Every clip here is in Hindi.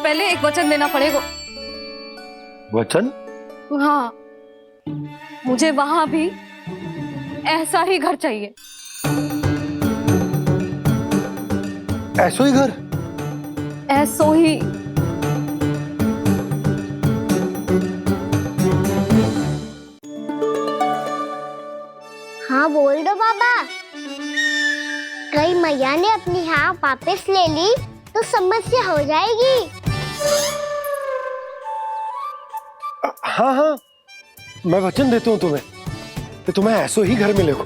पहले एक वचन देना पड़ेगा। वचन? हाँ, मुझे वहां भी ऐसा ही घर चाहिए। ऐसो ही घर? ऐसो ही। हाँ बोल दो बाबा। कहीं मैया ने अपनी हाँ वापस ले ली तो समस्या हो जाएगी। हाँ हाँ, मैं वचन देता हूँ तुम्हें कि तुम्हें ऐसो ही घर मिलेगा।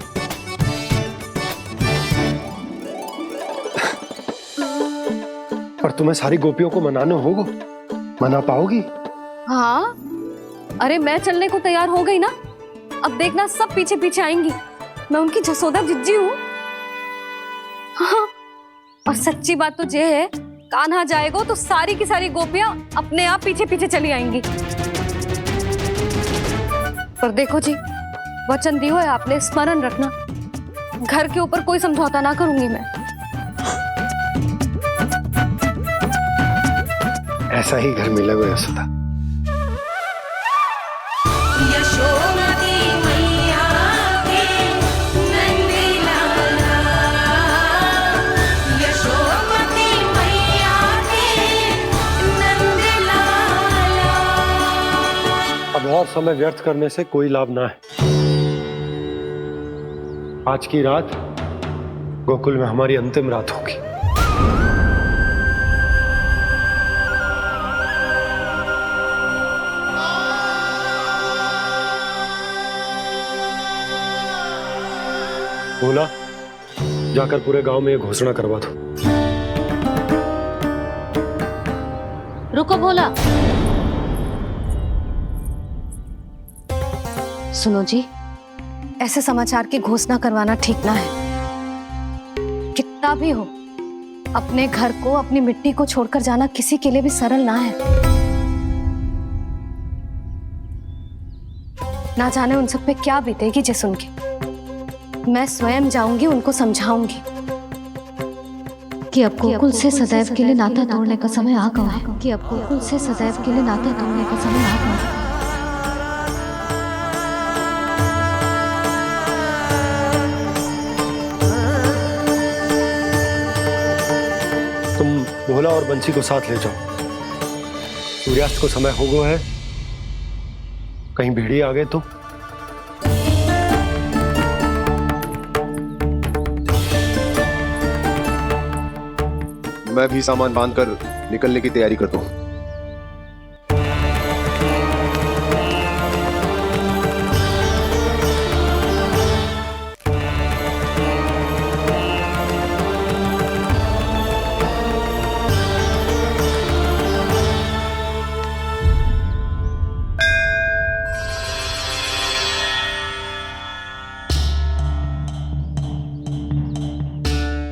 पर तुम्हें सारी गोपियों को मनाना होगा। मना पाओगी? हाँ, अरे मैं चलने को तैयार हो गई ना। अब देखना सब पीछे पीछे आएंगी। मैं उनकी जसोदा जिज्जी हूँ। हाँ, और सच्ची बात तो ये है, कान्हा जाएगा तो सारी की सारी गोपियां अपने आप पीछे पीछे चली आएंगी। पर देखो जी, वचन दियो है आपने, स्मरण रखना। घर के ऊपर कोई समझौता ना करूंगी मैं। ऐसा ही घर मिलेगा यशोदा। अब और समय व्यर्थ करने से कोई लाभ ना है। आज की रात गोकुल में हमारी अंतिम रात होगी। बोला, जाकर पूरे गांव में ये घोषणा करवा दो। रुको भोला। सुनो जी, ऐसे समाचार की घोषणा करवाना ठीक ना है। कितना भी हो, अपने घर को, अपनी मिट्टी को छोड़कर जाना किसी के लिए भी सरल ना है। ना जाने उन सब पे क्या बीतेगी जे सुन के। मैं स्वयं जाऊंगी, उनको समझाऊंगी कि अब गोकुल से सदैव के लिए नाता तोड़ने का समय आ गया है। कि अब गोकुल से सदैव के लिए नाता तोड़ने का समय आ गया है। तुम भोला और बंसी को साथ ले जाओ। सूर्यास्त को समय हो गया है, कहीं भेड़िए आ गए तो। मैं भी सामान बांधकर निकलने की तैयारी करता हूँ।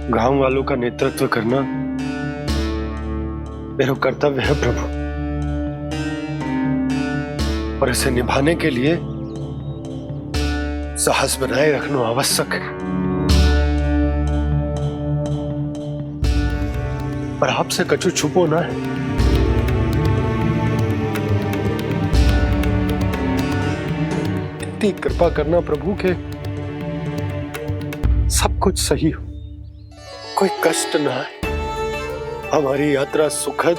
गांव वालों का नेतृत्व करना मेरा कर्तव्य है प्रभु, और इसे निभाने के लिए साहस बनाए रखना आवश्यक है। पर आपसे कछु छुपो ना है। इतनी कृपा करना प्रभु के सब कुछ सही हो, कोई कष्ट ना है, हमारी यात्रा सुखद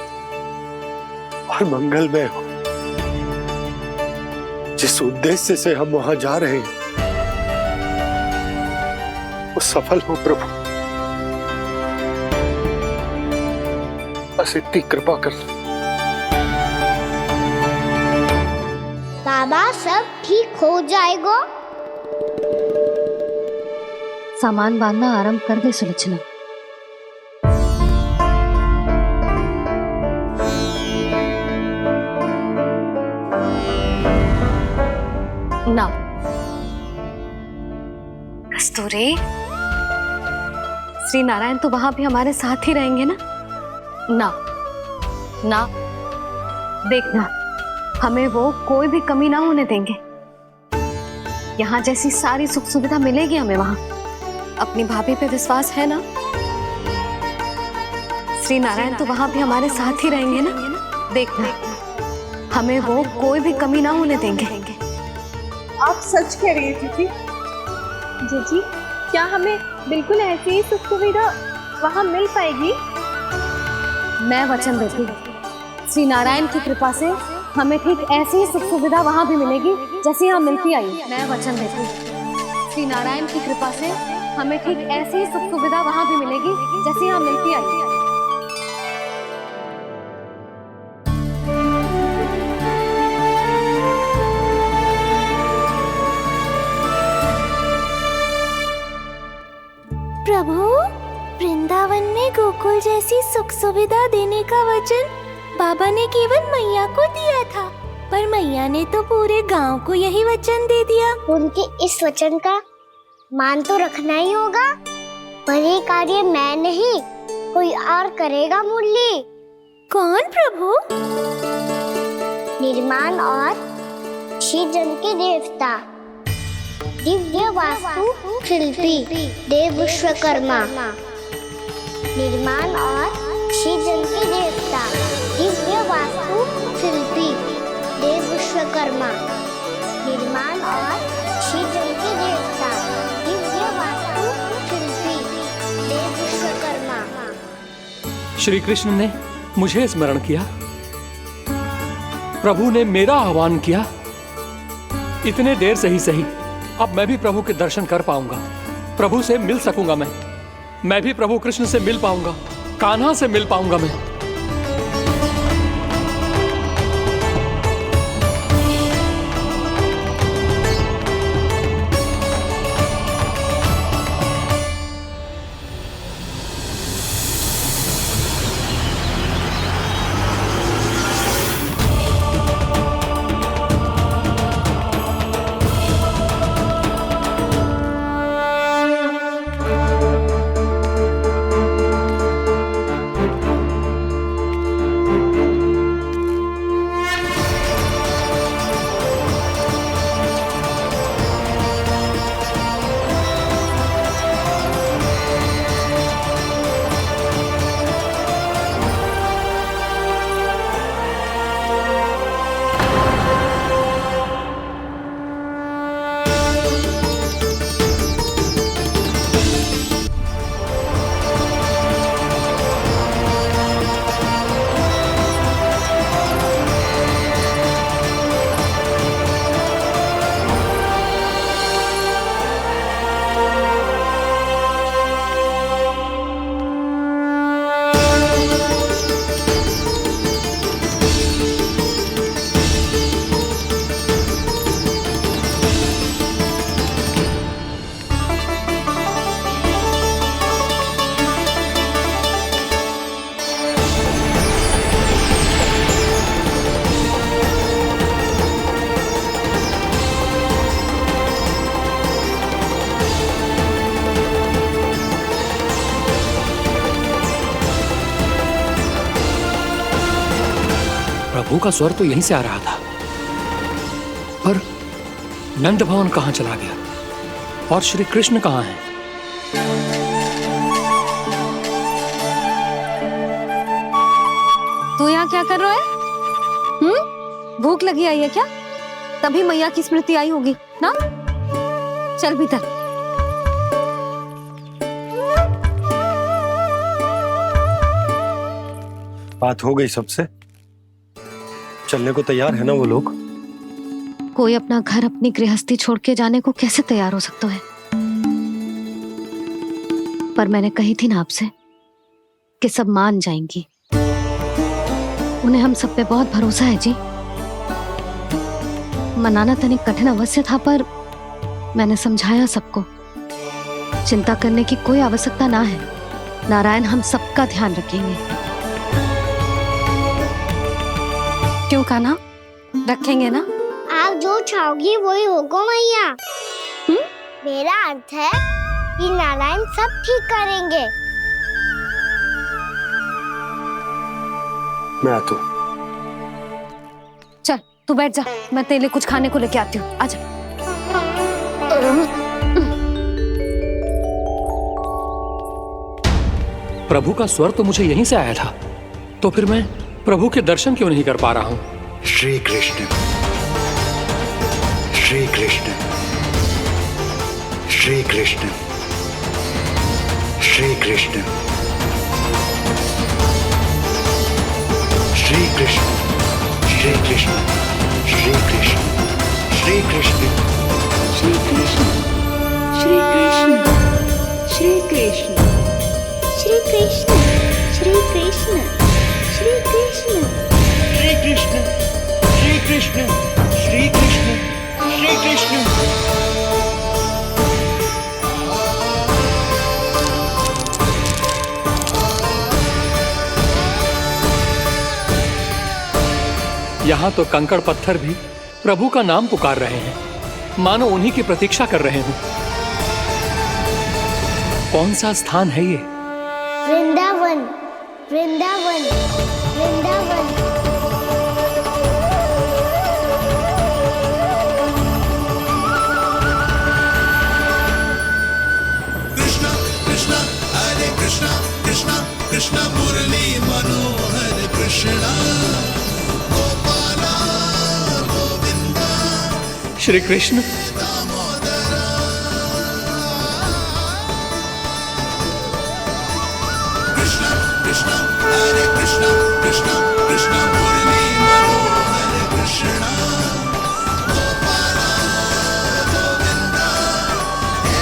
और मंगलमय हो। जिस उद्देश्य से हम वहां जा रहे हैं वो सफल हो प्रभु, बस इतनी कृपा कर। बाबा सब ठीक हो जाएगा। सामान बांधना आरंभ कर दे सुलोचना। ना कस्तूरी, श्री नारायण तो वहां भी हमारे साथ ही रहेंगे ना? ना ना, देखना हमें वो कोई भी कमी ना होने देंगे। यहाँ जैसी सारी सुख सुविधा मिलेगी हमें वहां। अपनी भाभी पे विश्वास है ना? श्री नारायण तो वहां भी हमारे साथ ही रहेंगे ना? देखना, हमें वो कोई भी कमी ना होने देंगे। आप सच कह रही है दीदी। जीजी, क्या हमें बिल्कुल ऐसी ही सुख सुविधा वहाँ मिल पाएगी? मैं वचन देती हूँ, श्री नारायण की कृपा से हमें ठीक ऐसी ही सुख सुविधा वहाँ भी मिलेगी जैसी यहाँ मिलती आई। मैं वचन देती हूँ, श्री नारायण की कृपा से हमें ठीक ऐसी ही सुख सुविधा वहाँ भी मिलेगी जैसी यहाँ मिलती आई। प्रभु, वृंदावन में गोकुल जैसी सुख सुविधा देने का वचन बाबा ने केवल मैया को दिया था, पर मैया ने तो पूरे गांव को यही वचन दे दिया। उनके इस वचन का मान तो रखना ही होगा, पर ये कार्य मैं नहीं, कोई और करेगा। मुरली कौन प्रभु? निर्माण और श्रीजन के देवता, दिव्य वास्तु शिल्पी देव विश्वकर्मा। निर्माण और श्रीजन के देवता, दिव्य वास्तु शिल्पी देव विश्वकर्मा। निर्माण और श्रीजन के देवता, दिव्य वास्तु शिल्पी देव विश्वकर्मा। श्री कृष्ण ने मुझे स्मरण किया, प्रभु ने मेरा आह्वान किया। इतने देर से ही सही, अब मैं भी प्रभु के दर्शन कर पाऊंगा, प्रभु से मिल सकूंगा। मैं भी प्रभु कृष्ण से मिल पाऊंगा, कान्हा से मिल पाऊंगा मैं। प्रभु का स्वर तो यहीं से आ रहा था, पर नंद भवन कहां चला गया और श्री कृष्ण कहां हैं? तू यहाँ क्या कर रहा है? भूख लगी आई है क्या? तभी मैया की स्मृति आई होगी ना? चल भीतर। बात हो गई सबसे? चलने को तैयार है ना वो लोग? कोई अपना घर, अपनी गृहस्थी छोड़ के जाने को कैसे तैयार हो सकता है? पर मैंने कही थी ना आपसे कि सब मान जाएंगी। उन्हें हम सब पे बहुत भरोसा है जी। मनाना तनिक कठिन अवश्य था, पर मैंने समझाया सबको। चिंता करने की कोई आवश्यकता ना है, नारायण हम सबका ध्यान रखेंगे। क्यों कान्हा, रखेंगे ना? आप जो चाहोगी वही होगा मैया। मेरा अर्थ है कि नारायण सब ठीक करेंगे। मैं आता हूं। चल तू बैठ जा, मैं तेरे लिए कुछ खाने को लेके आती हूँ। आजा। प्रभु का स्वर तो मुझे यहीं से आया था, तो फिर मैं प्रभु के दर्शन क्यों नहीं कर पा रहा हूं? श्री कृष्ण श्री कृष्ण श्री कृष्ण श्री कृष्ण श्री कृष्ण श्री कृष्ण श्री कृष्ण श्री कृष्ण श्री कृष्ण श्री कृष्ण श्री कृष्ण श्री कृष्ण श्री कृष्ण श्री कृष्ण श्री कृष्ण श्री कृष्ण श्री कृष्ण श्री कृष्ण। यहाँ तो कंकड़ पत्थर भी प्रभु का नाम पुकार रहे हैं, मानो उन्हीं की प्रतीक्षा कर रहे हैं। कौन सा स्थान है ये? वृंदावन वृंदावन वृंदावन। कृष्णा कृष्णा हरे कृष्णा कृष्णा कृष्णा मुरली मनोहर कृष्णा गोपाला गोविंदा श्री कृष्ण। कृष्णा कृष्णा हरे कृष्णा कृष्णा कृष्णा मुरली मनोहर कृष्णा गोपाला गोविंदा हे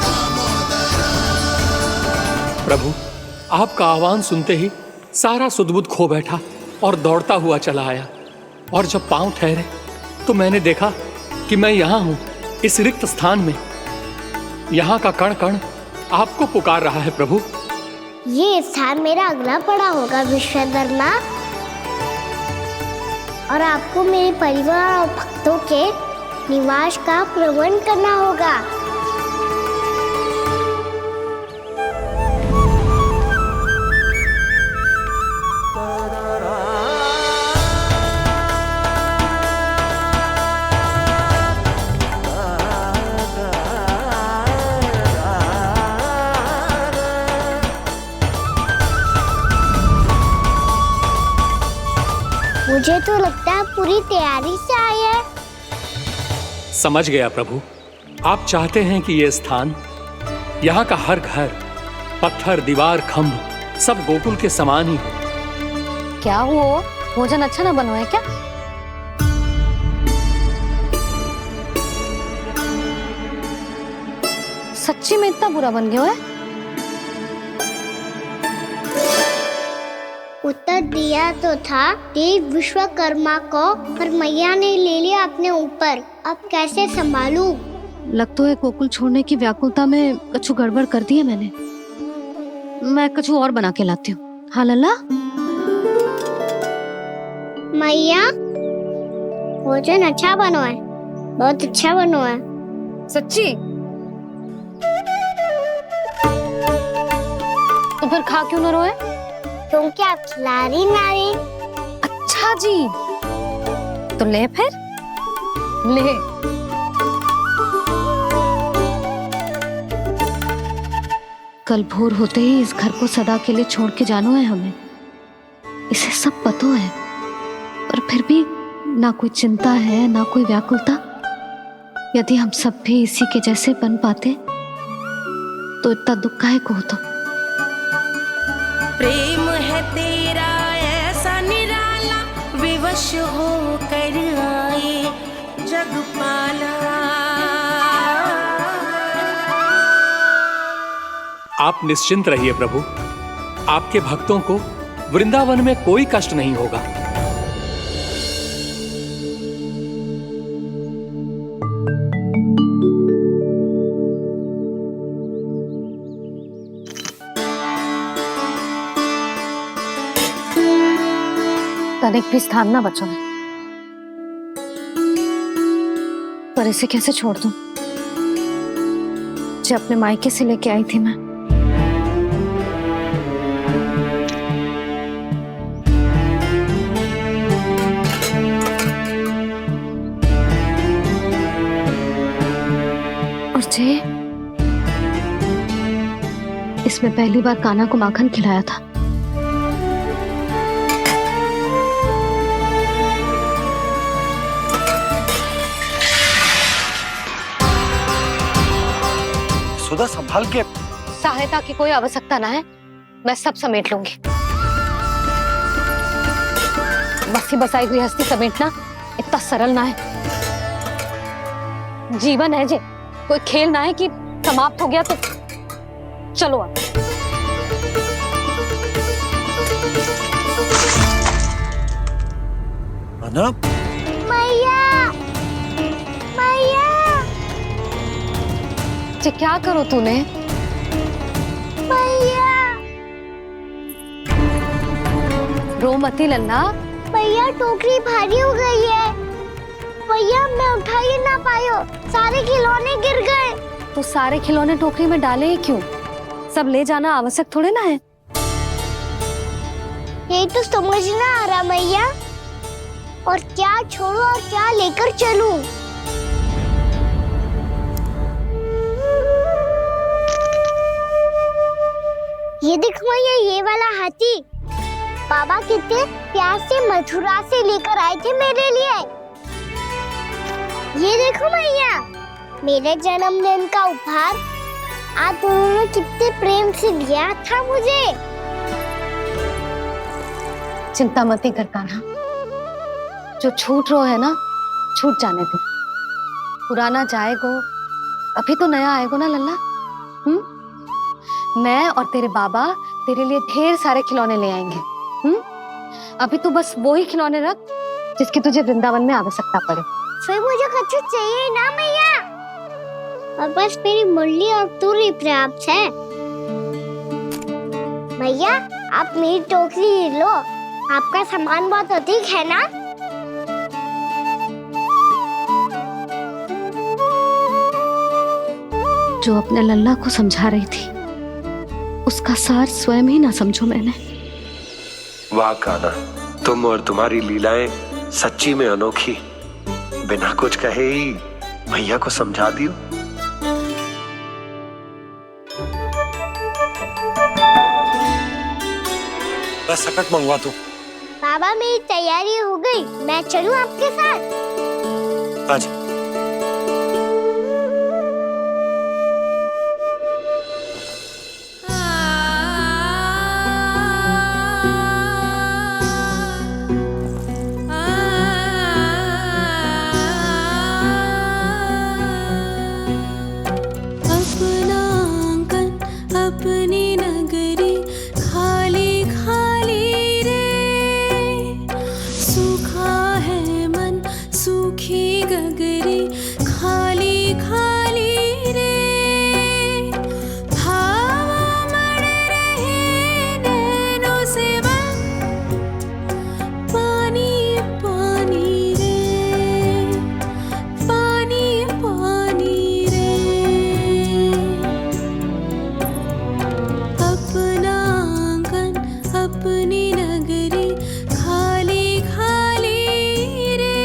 दामोदरा। प्रभु, आपका आह्वान सुनते ही सारा सुध-बुध खो बैठा और दौड़ता हुआ चला आया। और जब पांव ठहरे तो मैंने देखा कि मैं यहाँ हूँ, इस रिक्त स्थान में। यहाँ का कण कण आपको पुकार रहा है प्रभु। ये स्थान मेरा अगला पड़ा होगा विश्वकर्मा, और आपको मेरे परिवार और भक्तों के निवास का प्रबंध करना होगा। मुझे तो लगता है पूरी तैयारी से आए हैं। समझ गया प्रभु, आप चाहते हैं कि ये स्थान, यहाँ का हर घर, पत्थर, दीवार, खम्भ सब गोकुल के समान ही हो। क्या हुआ? भोजन अच्छा ना बना है क्या? सच्ची में इतना बुरा बन गया है? उत्तर दिया तो था देव विश्वकर्मा को, पर मैया ने ले लिया अपने ऊपर। अब कैसे संभालूं? लगता है गोकुल छोड़ने की व्याकुलता में कुछ गड़बड़ कर दी है मैंने। मैं कुछ और बना के लाती हूँ। हाँ लल्ला? मैया, भोजन अच्छा बनो है, बहुत अच्छा बनो है। सच्ची? तो फिर खा क्यों न रोए? तुम क्या खिलाड़ी नारी? अच्छा जी, तो ले फिर ले। कल भोर होते ही इस घर को सदा के लिए छोड़ के जाना है हमें। इसे सब पता है, पर फिर भी ना कोई चिंता है ना कोई व्याकुलता। यदि हम सब भी इसी के जैसे बन पाते तो इतना दुख काहे को होता। प्रेम है तेरा ऐसा निराला, विवश हो कर आए जगपाला। आप निश्चिंत रहिए प्रभु, आपके भक्तों को वृंदावन में कोई कष्ट नहीं होगा। तनिक भी स्थान ना बचो है, पर इसे कैसे छोड़ दूं जो अपने मायके से लेके आई थी मैं। और जे इसमें पहली बार कान्हा को माखन खिलाया था। जसोदा संभाल के। सहायता की कोई आवश्यकता ना है, मैं सब समेट लूंगी। बसी बसाई गृहस्थी समेटना इतना सरल ना है। जीवन है जे, कोई खेल ना है कि समाप्त हो गया तो चलो अब। अना, मैया मैया जे क्या करो तूने? मैया रो मती लल्ला। भैया टोकरी भारी हो गई है। भैया मैं उठा ही ना पायो, सारे खिलौने गिर गए। तो सारे खिलौने टोकरी में डाले ही क्यों? सब ले जाना आवश्यक थोड़े ना है। यही तो समझ ना आ रहा मैया, और क्या छोड़ू और क्या लेकर चलूं? ये देख मैया, ये वाला हाथी बाबा कितने प्यार से मथुरा से लेकर आए थे मेरे लिए। ये देखो मैया, मेरे जन्मदिन का उपहार आप दोनों ने कितने प्रेम से दिया था मुझे। चिंता मत कर कान्हा, जो छूट रो है ना छूट जाने दे। पुराना जाएगो, अभी तो नया आएगो ना लल्ला। मैं और तेरे बाबा तेरे लिए ढेर सारे खिलौने ले आएंगे। अभी तू बस वो ही खिलौने रख जिसकी तुझे वृंदावन में आवश्यकता पड़े। फिर मुझे कच्चू चाहिए ना मैया, और बस मेरी मुरली और तुरी पर्याप्त है। भैया आप मेरी टोकरी लो, आपका सामान बहुत अधिक है ना। जो अपने लल्ला को समझा रही थी उसका सार स्वयं ही ना समझो मैंने। वाह कान्हा, तुम और तुम्हारी लीलाएं सच्ची में अनोखी। बिना कुछ कहे ही भैया को समझा दियो। बस सकट मंगवा दो। बाबा मेरी तैयारी हो गई, मैं चलूं आपके साथ? आजा। अपना आंगन अपनी नगरी खाली खाली रे, सूखा है मन सूखी गगरी खाली खाली रे, हवा मर रहे नैनों से बन पानी पानी रे, पानी पानी रे। अपना आंगन अपनी नगरी खाली खाली रे।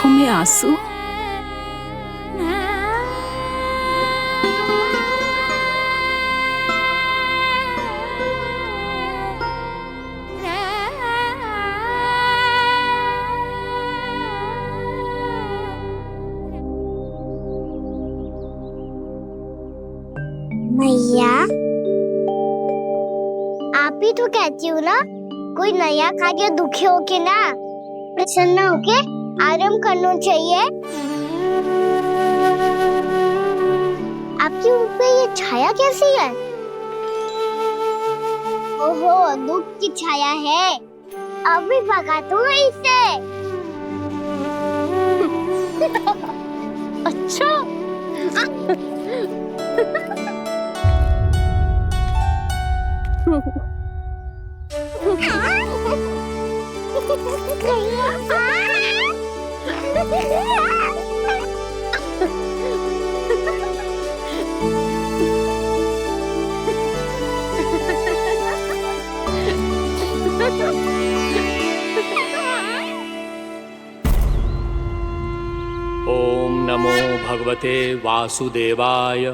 आंखों में आंसू। मैया, आप ही तो कहती हो ना, कोई नया कार्य दुखी होके ना प्रसन्न होके आराम करना चाहिए। आपके मुंह पे ये छाया कैसी है? ओहो, दुख की छाया है। अभी भगा दूं इसे। अच्छा। ओम नमो भगवते वासुदेवाय।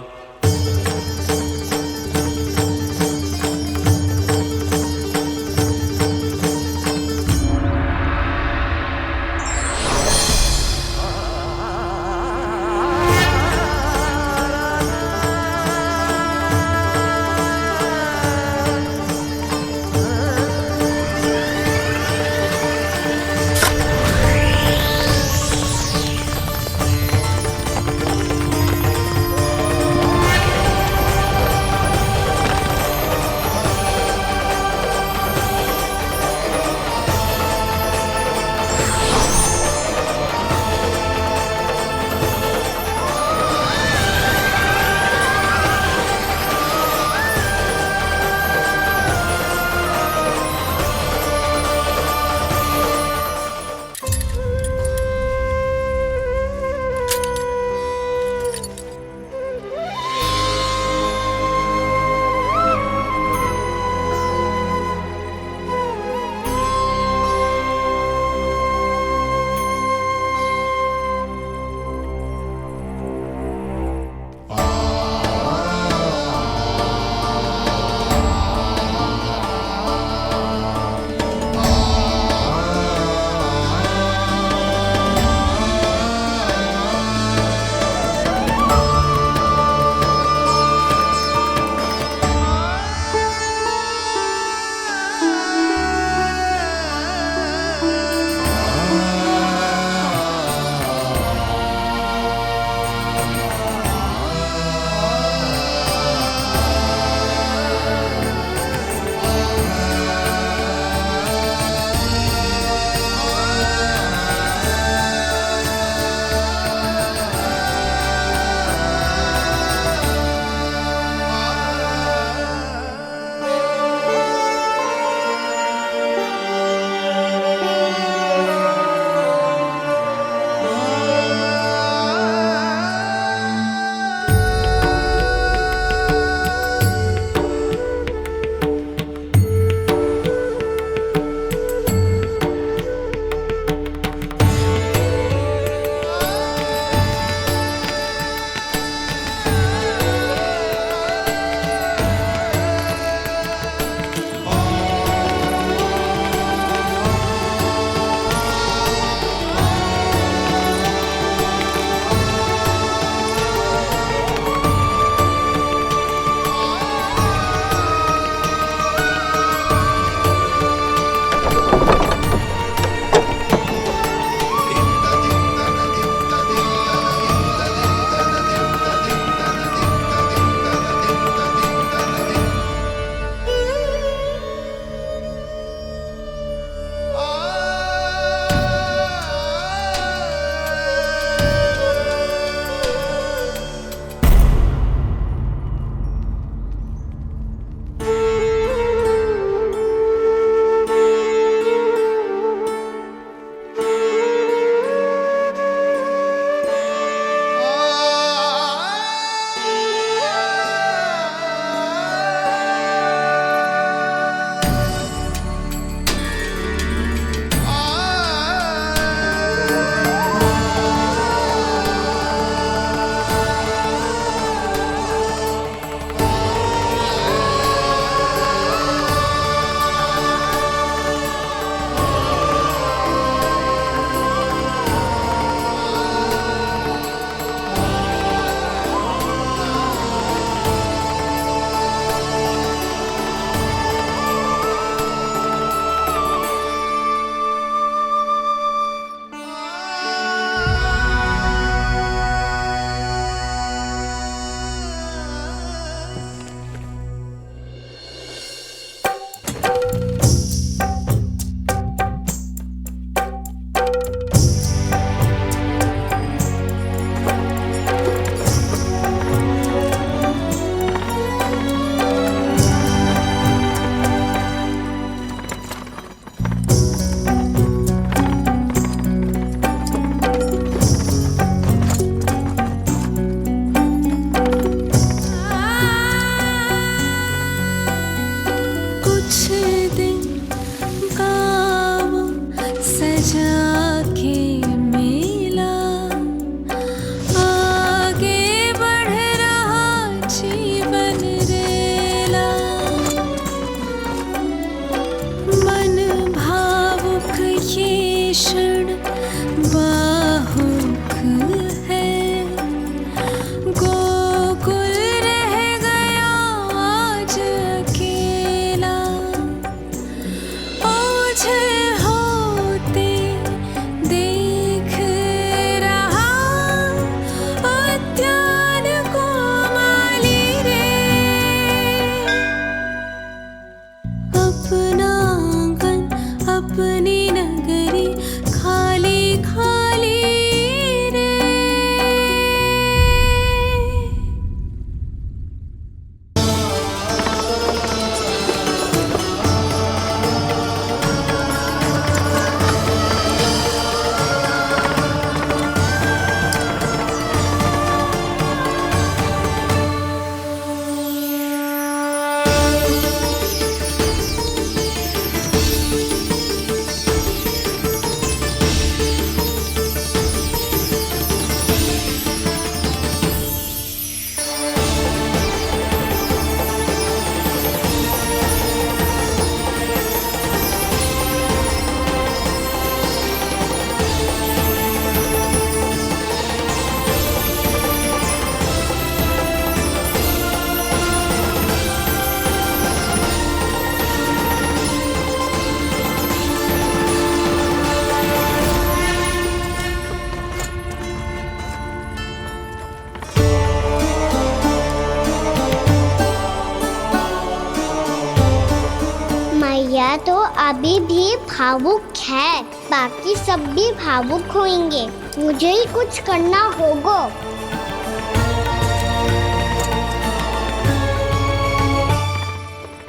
मैया तो अभी भी भावुक है, बाकी सब भी भावुक होंगे। मुझे ही कुछ करना होगा।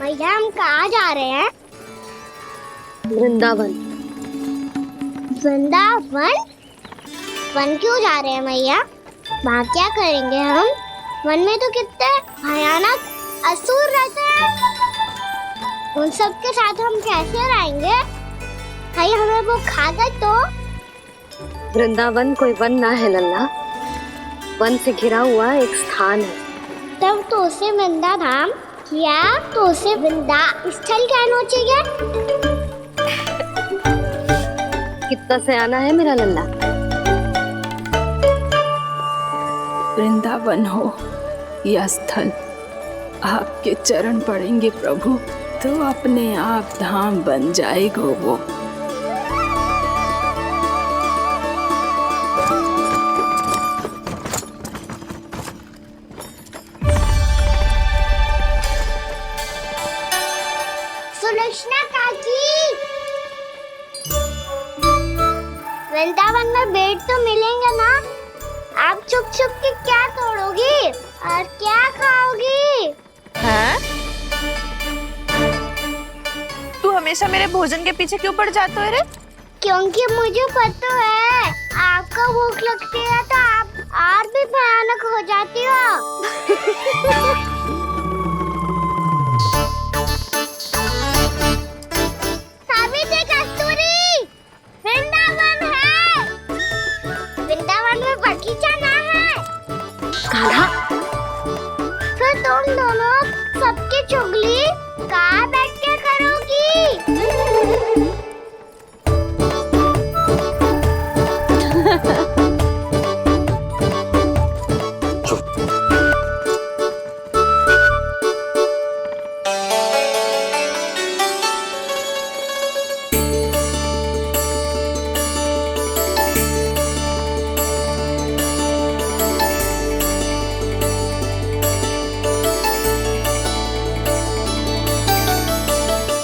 भैया हम कहाँ जा रहे हैं? वृंदावन। वृंदावन? वन क्यों जा रहे हैं मैया? वहाँ क्या करेंगे हम? वन में तो कितने भयानक असुर रहते हैं। उन सब के साथ हम कैसे रहेंगे? कहीं हमें वो खा गए तो? वृंदावन कोई वन ना है लल्ला, वन से घिरा हुआ एक स्थान है। तब तो उसे वृंदा धाम या तो उसे वृंदा स्थल कहना चाहिए। कितना सयाना है मेरा लल्ला। वृंदावन हो या स्थल, आपके चरण पड़ेंगे प्रभु तो अपने आप धाम बन जाएगा वो। सुलक्षणा काकी, वृंदावन में बेट तो मिलेंगे ना? आप छुप छुप के क्या तोड़ोगी और क्या खाओगी? हाँ? तू हमेशा मेरे भोजन के पीछे क्यों पड़ जाते हो रे? क्योंकि मुझे पता है आपका भूख लगती है तो आप और भी भयानक हो जाती हो। सावित्री, कस्तूरी, वृंदावन है। वृंदावन में बगीचा ना है। कान्हा, फिर तुम दोनों सबकी चुगली कहाँ बैठ के करोगी?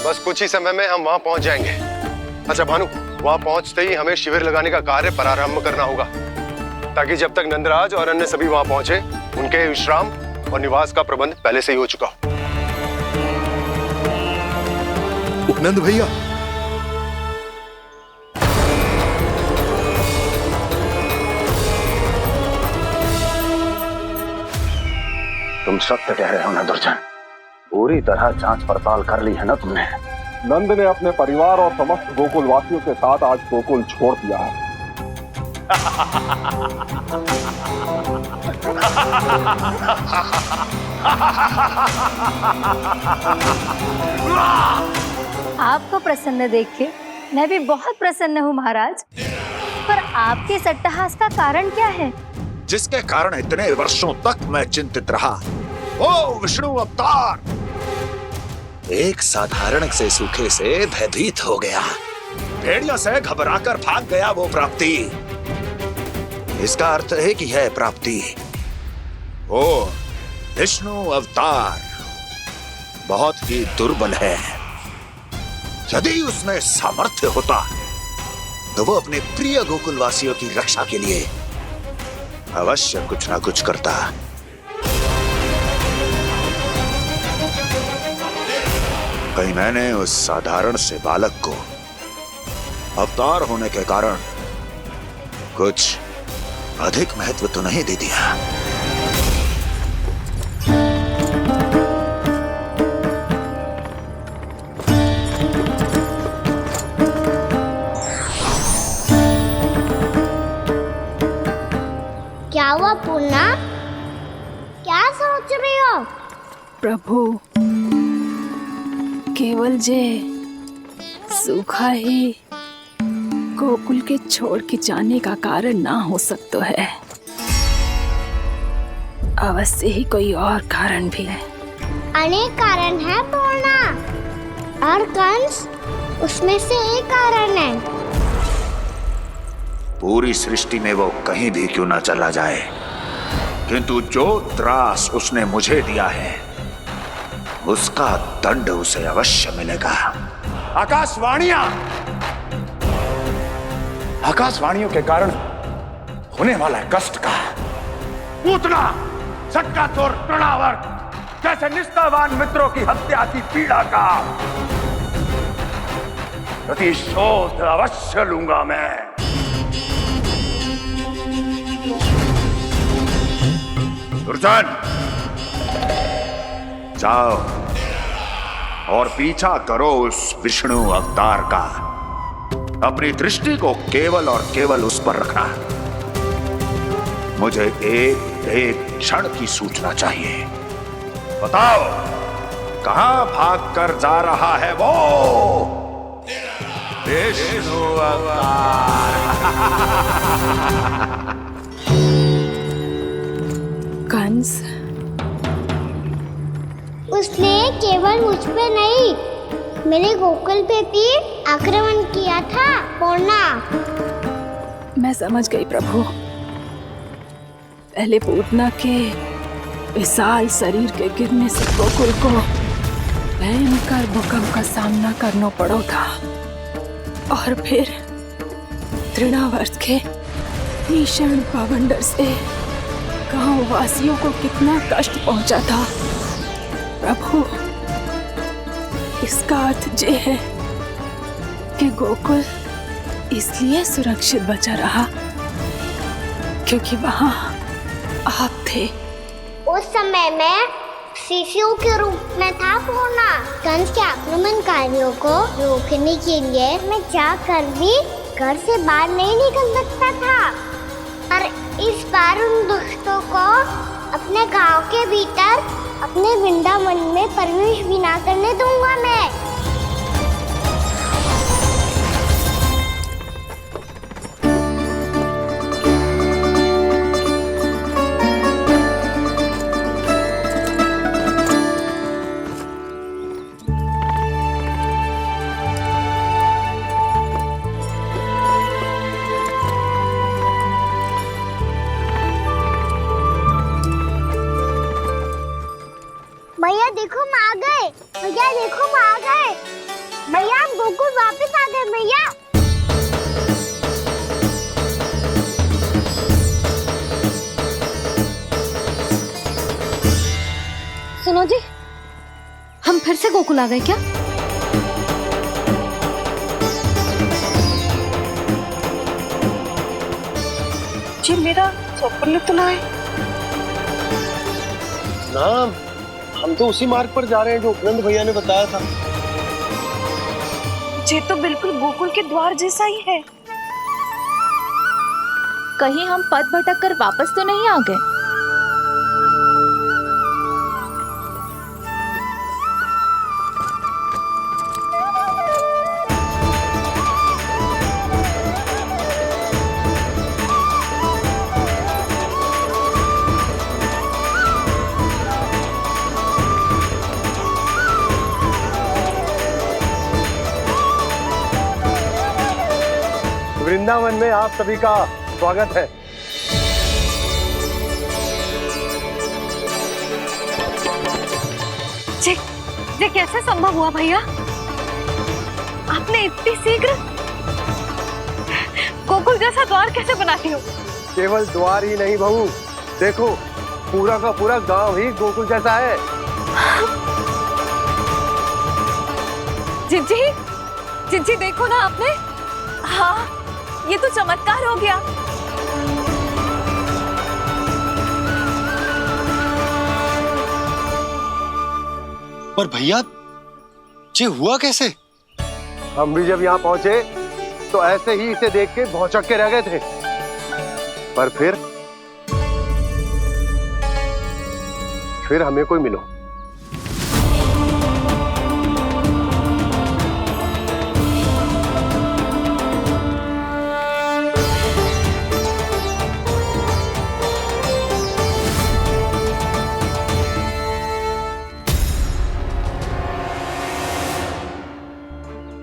बस कुछ ही समय में हम वहां पहुंच जाएंगे। अच्छा भानु, वहां पहुंचते ही हमें शिविर लगाने का कार्य प्रारंभ करना होगा, ताकि जब तक नंदराज और अन्य सभी वहां पहुंचे उनके विश्राम और निवास का प्रबंध पहले से ही हो चुका हो। उपनंद भैया, तुम सत्य कह रहे हो ना दुर्जन, पूरी तरह जांच पड़ताल कर ली है ना तुमने? नंद ने अपने परिवार और समस्त गोकुल वासियों के साथ आज गोकुल छोड़ दिया है। आपको प्रसन्न देख के मैं भी बहुत प्रसन्न हूँ महाराज, पर आपके इस अट्टहास का कारण क्या है? जिसके कारण इतने वर्षों तक मैं चिंतित रहा, ओ विष्णु अवतार, एक साधारण से सूखे से भयभीत हो गया, भेड़ियों से घबराकर भाग गया वो प्राप्ति। इसका अर्थ है कि यह प्राप्ति ओ विष्णु अवतार बहुत ही दुर्बल है। यदि उसमें सामर्थ्य होता तो वो अपने प्रिय गोकुलवासियों की रक्षा के लिए अवश्य कुछ ना कुछ करता। कहीं मैंने उस साधारण से बालक को अवतार होने के कारण कुछ अधिक महत्व तो नहीं दे दिया। क्या हुआ पूर्णा? क्या सोच रही हो? प्रभु, केवल जे सूखा ही गोकुल के छोड़ के जाने का कारण ना हो सकता है, अवश्य ही कोई और कारण भी है। अनेक कारण है पूर्णा, और कंस उसमें से एक कारण है। पूरी सृष्टि में वो कहीं भी क्यों ना चला जाए, किंतु जो त्रास उसने मुझे दिया है उसका दंड उसे अवश्य मिलेगा। आकाशवाणियों के कारण होने वाला कष्ट का पूतना सटका तोड़ तृणावर्त जैसे निष्ठावान मित्रों की हत्या की पीड़ा का प्रतिशोध अवश्य लूंगा मैं। दुर्जन, जाओ और पीछा करो उस विष्णु अवतार का। अपनी दृष्टि को केवल और केवल उस पर रखना। मुझे एक क्षण की सूचना चाहिए। बताओ, कहां भाग कर जा रहा है वो विष्णु अवतार? कंस, उसने केवल मुझ पे नहीं, मेरे गोकुल पे भी आक्रमण किया था पूर्णा। मैं समझ गई प्रभु। पहले पूतना के विशाल शरीर के गिरने से गोकुल को भयंकर भूकंप का सामना करना पड़ा था, और फिर तृणावर्त के भीषण पावंडर से गांव वासियों को कितना कष्ट पहुंचा था। प्रभु, इसका अर्थ ये है कि गोकुल इसलिए सुरक्षित बचा रहा क्योंकि वहां आप थे। उस समय मैं शिशु के रूप में था पूर्णा। कंस के आक्रमणकारियों को रोकने के लिए मैं जाकर भी घर से बाहर नहीं निकल सकता था, और इस बार उन दुष्टों को अपने गांव के भीतर अपने वृंदावन में प्रवेश भी ना करने दूंगा मैं। भैया देखो हम आ गए, भैया देखो हम आ गए, भैया हम गोकुल वापस आ गए भैया। सुनो जी, हम फिर से गोकुल आ गए क्या? जी मेरा स्वप्न तो ना है। ना, हम तो उसी मार्ग पर जा रहे हैं जो उपनंद भैया ने बताया था। ये तो बिल्कुल गोकुल के द्वार जैसा ही है। कहीं हम पथ भटक कर वापस तो नहीं आ गए? वृंदावन में आप सभी का स्वागत है। ये कैसे संभव हुआ भैया? आपने इतनी शीघ्र गोकुल जैसा द्वार कैसे बनाती हो? केवल द्वार ही नहीं बहू, देखो पूरा का पूरा गांव ही गोकुल जैसा है। जिज्जी, जिज्जी देखो ना आपने। हाँ, ये तो चमत्कार हो गया। पर भैया, ये हुआ कैसे? हम भी जब यहाँ पहुंचे तो ऐसे ही इसे देख के भौचक के रह गए थे, पर फिर हमें कोई मिलो।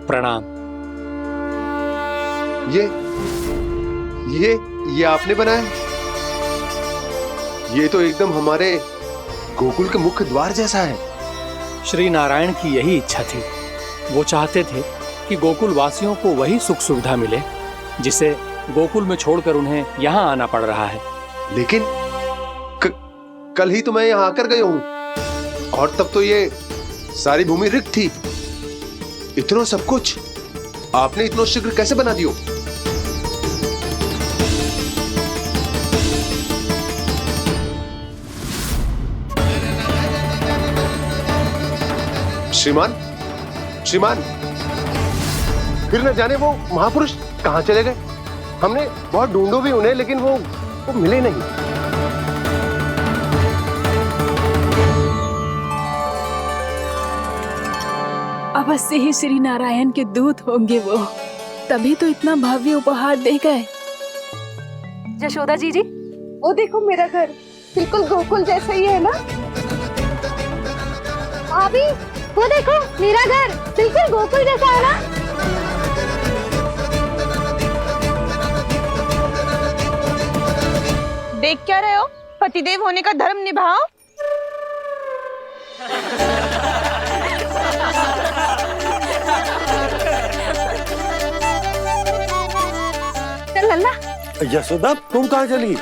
प्रणाम। ये आपने बनाया? ये तो एकदम हमारे गोकुल के मुख्य द्वार जैसा है। श्री नारायण की यही इच्छा थी। वो चाहते थे कि गोकुल वासियों को वही सुख सुविधा मिले जिसे गोकुल में छोड़कर उन्हें यहाँ आना पड़ रहा है। लेकिन कल ही तो मैं यहाँ आकर गया हूँ और तब तो ये सारी भूमि रिक्त थी। इतना सब कुछ आपने इतना शीघ्र कैसे बना दियो? श्रीमान, श्रीमान, फिर न जाने वो महापुरुष कहां चले गए। हमने बहुत ढूंढो भी उन्हें, लेकिन वो मिले नहीं। अवश्य ही श्री नारायण के दूत होंगे वो, तभी तो इतना भव्य उपहार दे गए। यशोदा जी, वो देखो मेरा घर बिल्कुल गोकुल जैसा ही है ना। भाभी, वो देखो मेरा घर बिल्कुल गोकुल जैसा है ना। देख क्या रहे हो? पतिदेव होने का धर्म निभाओ। चल लल्ला, यशोदा, तुम कहाँ चली?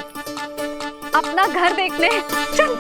अपना घर देखने चल।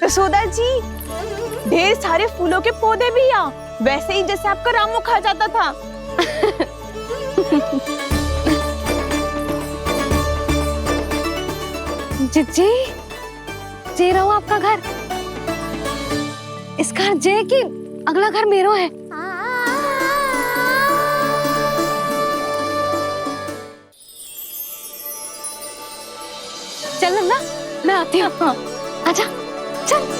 यशोदा जी, ढेर सारे फूलों के पौधे भी यहाँ, वैसे ही जैसे आपका रामू खा जाता था। जिज्जी, जे रहो आपका घर। इसका जे कि अगला घर मेरो है। चल लल्ला, मैं आती हूँ। हाँ, आजा, चल।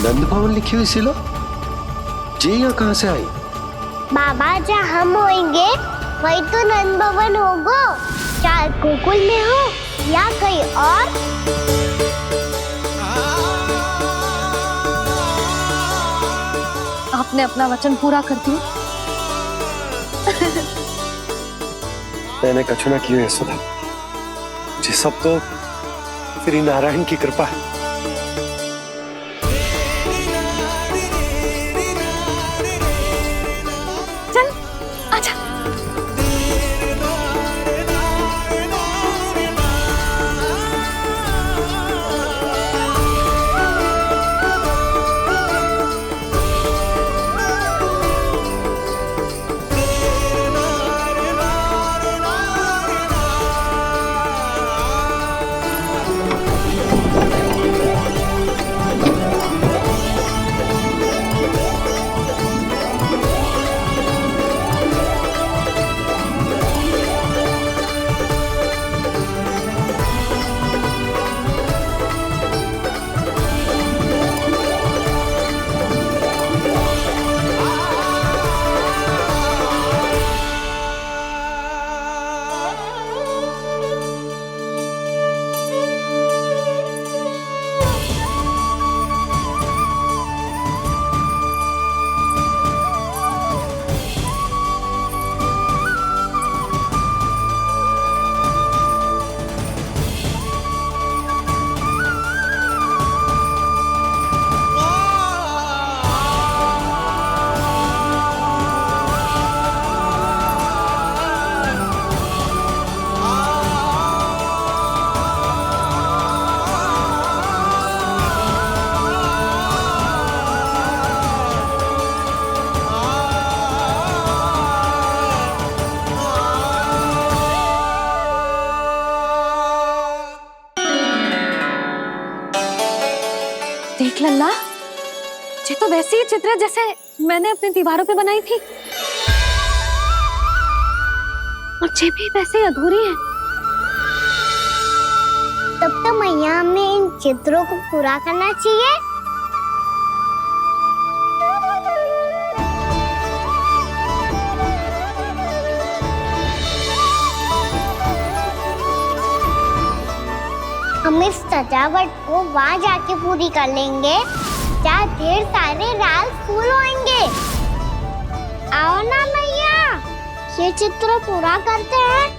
नंद भवन लिखी हुई सिलो, जी यहाँ कहाँ से आई? बाबा, जहाँ हम होंगे वही तो नंद भवन होगा। चाहे गोकुल में हो या कहीं और। आपने अपना वचन पूरा कर दिया। मैंने कछु ना किया यशोदा, जी सब तो श्री नारायण की कृपा है। देख लल्ला, ये तो वैसी ही चित्र है जैसे मैंने अपनी दीवारों पे बनाई थी, और ये भी वैसे ही अधूरी है। तब तो मैया हमें इन चित्रों को पूरा करना चाहिए। हम इस सजावट को वहाँ जाके पूरी कर लेंगे जहाँ ढेर सारे लाल फूल होंगे। आओ ना मैया, ये चित्र पूरा करते हैं।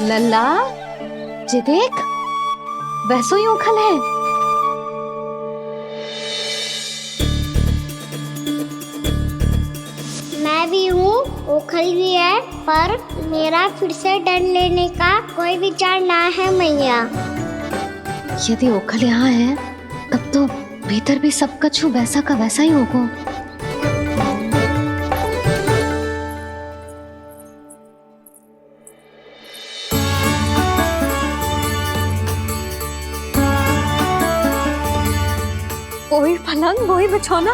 लल्ला, ये देख, वैसो ही उखल है। मैं भी हूँ, उखल भी है, पर मेरा फिर से डर लेने का कोई विचार ना है मैया। यदि उखल यहाँ है, तब तो भीतर भी सब कछु वैसा का वैसा ही होगा। वही पलंग, वही बिछौना,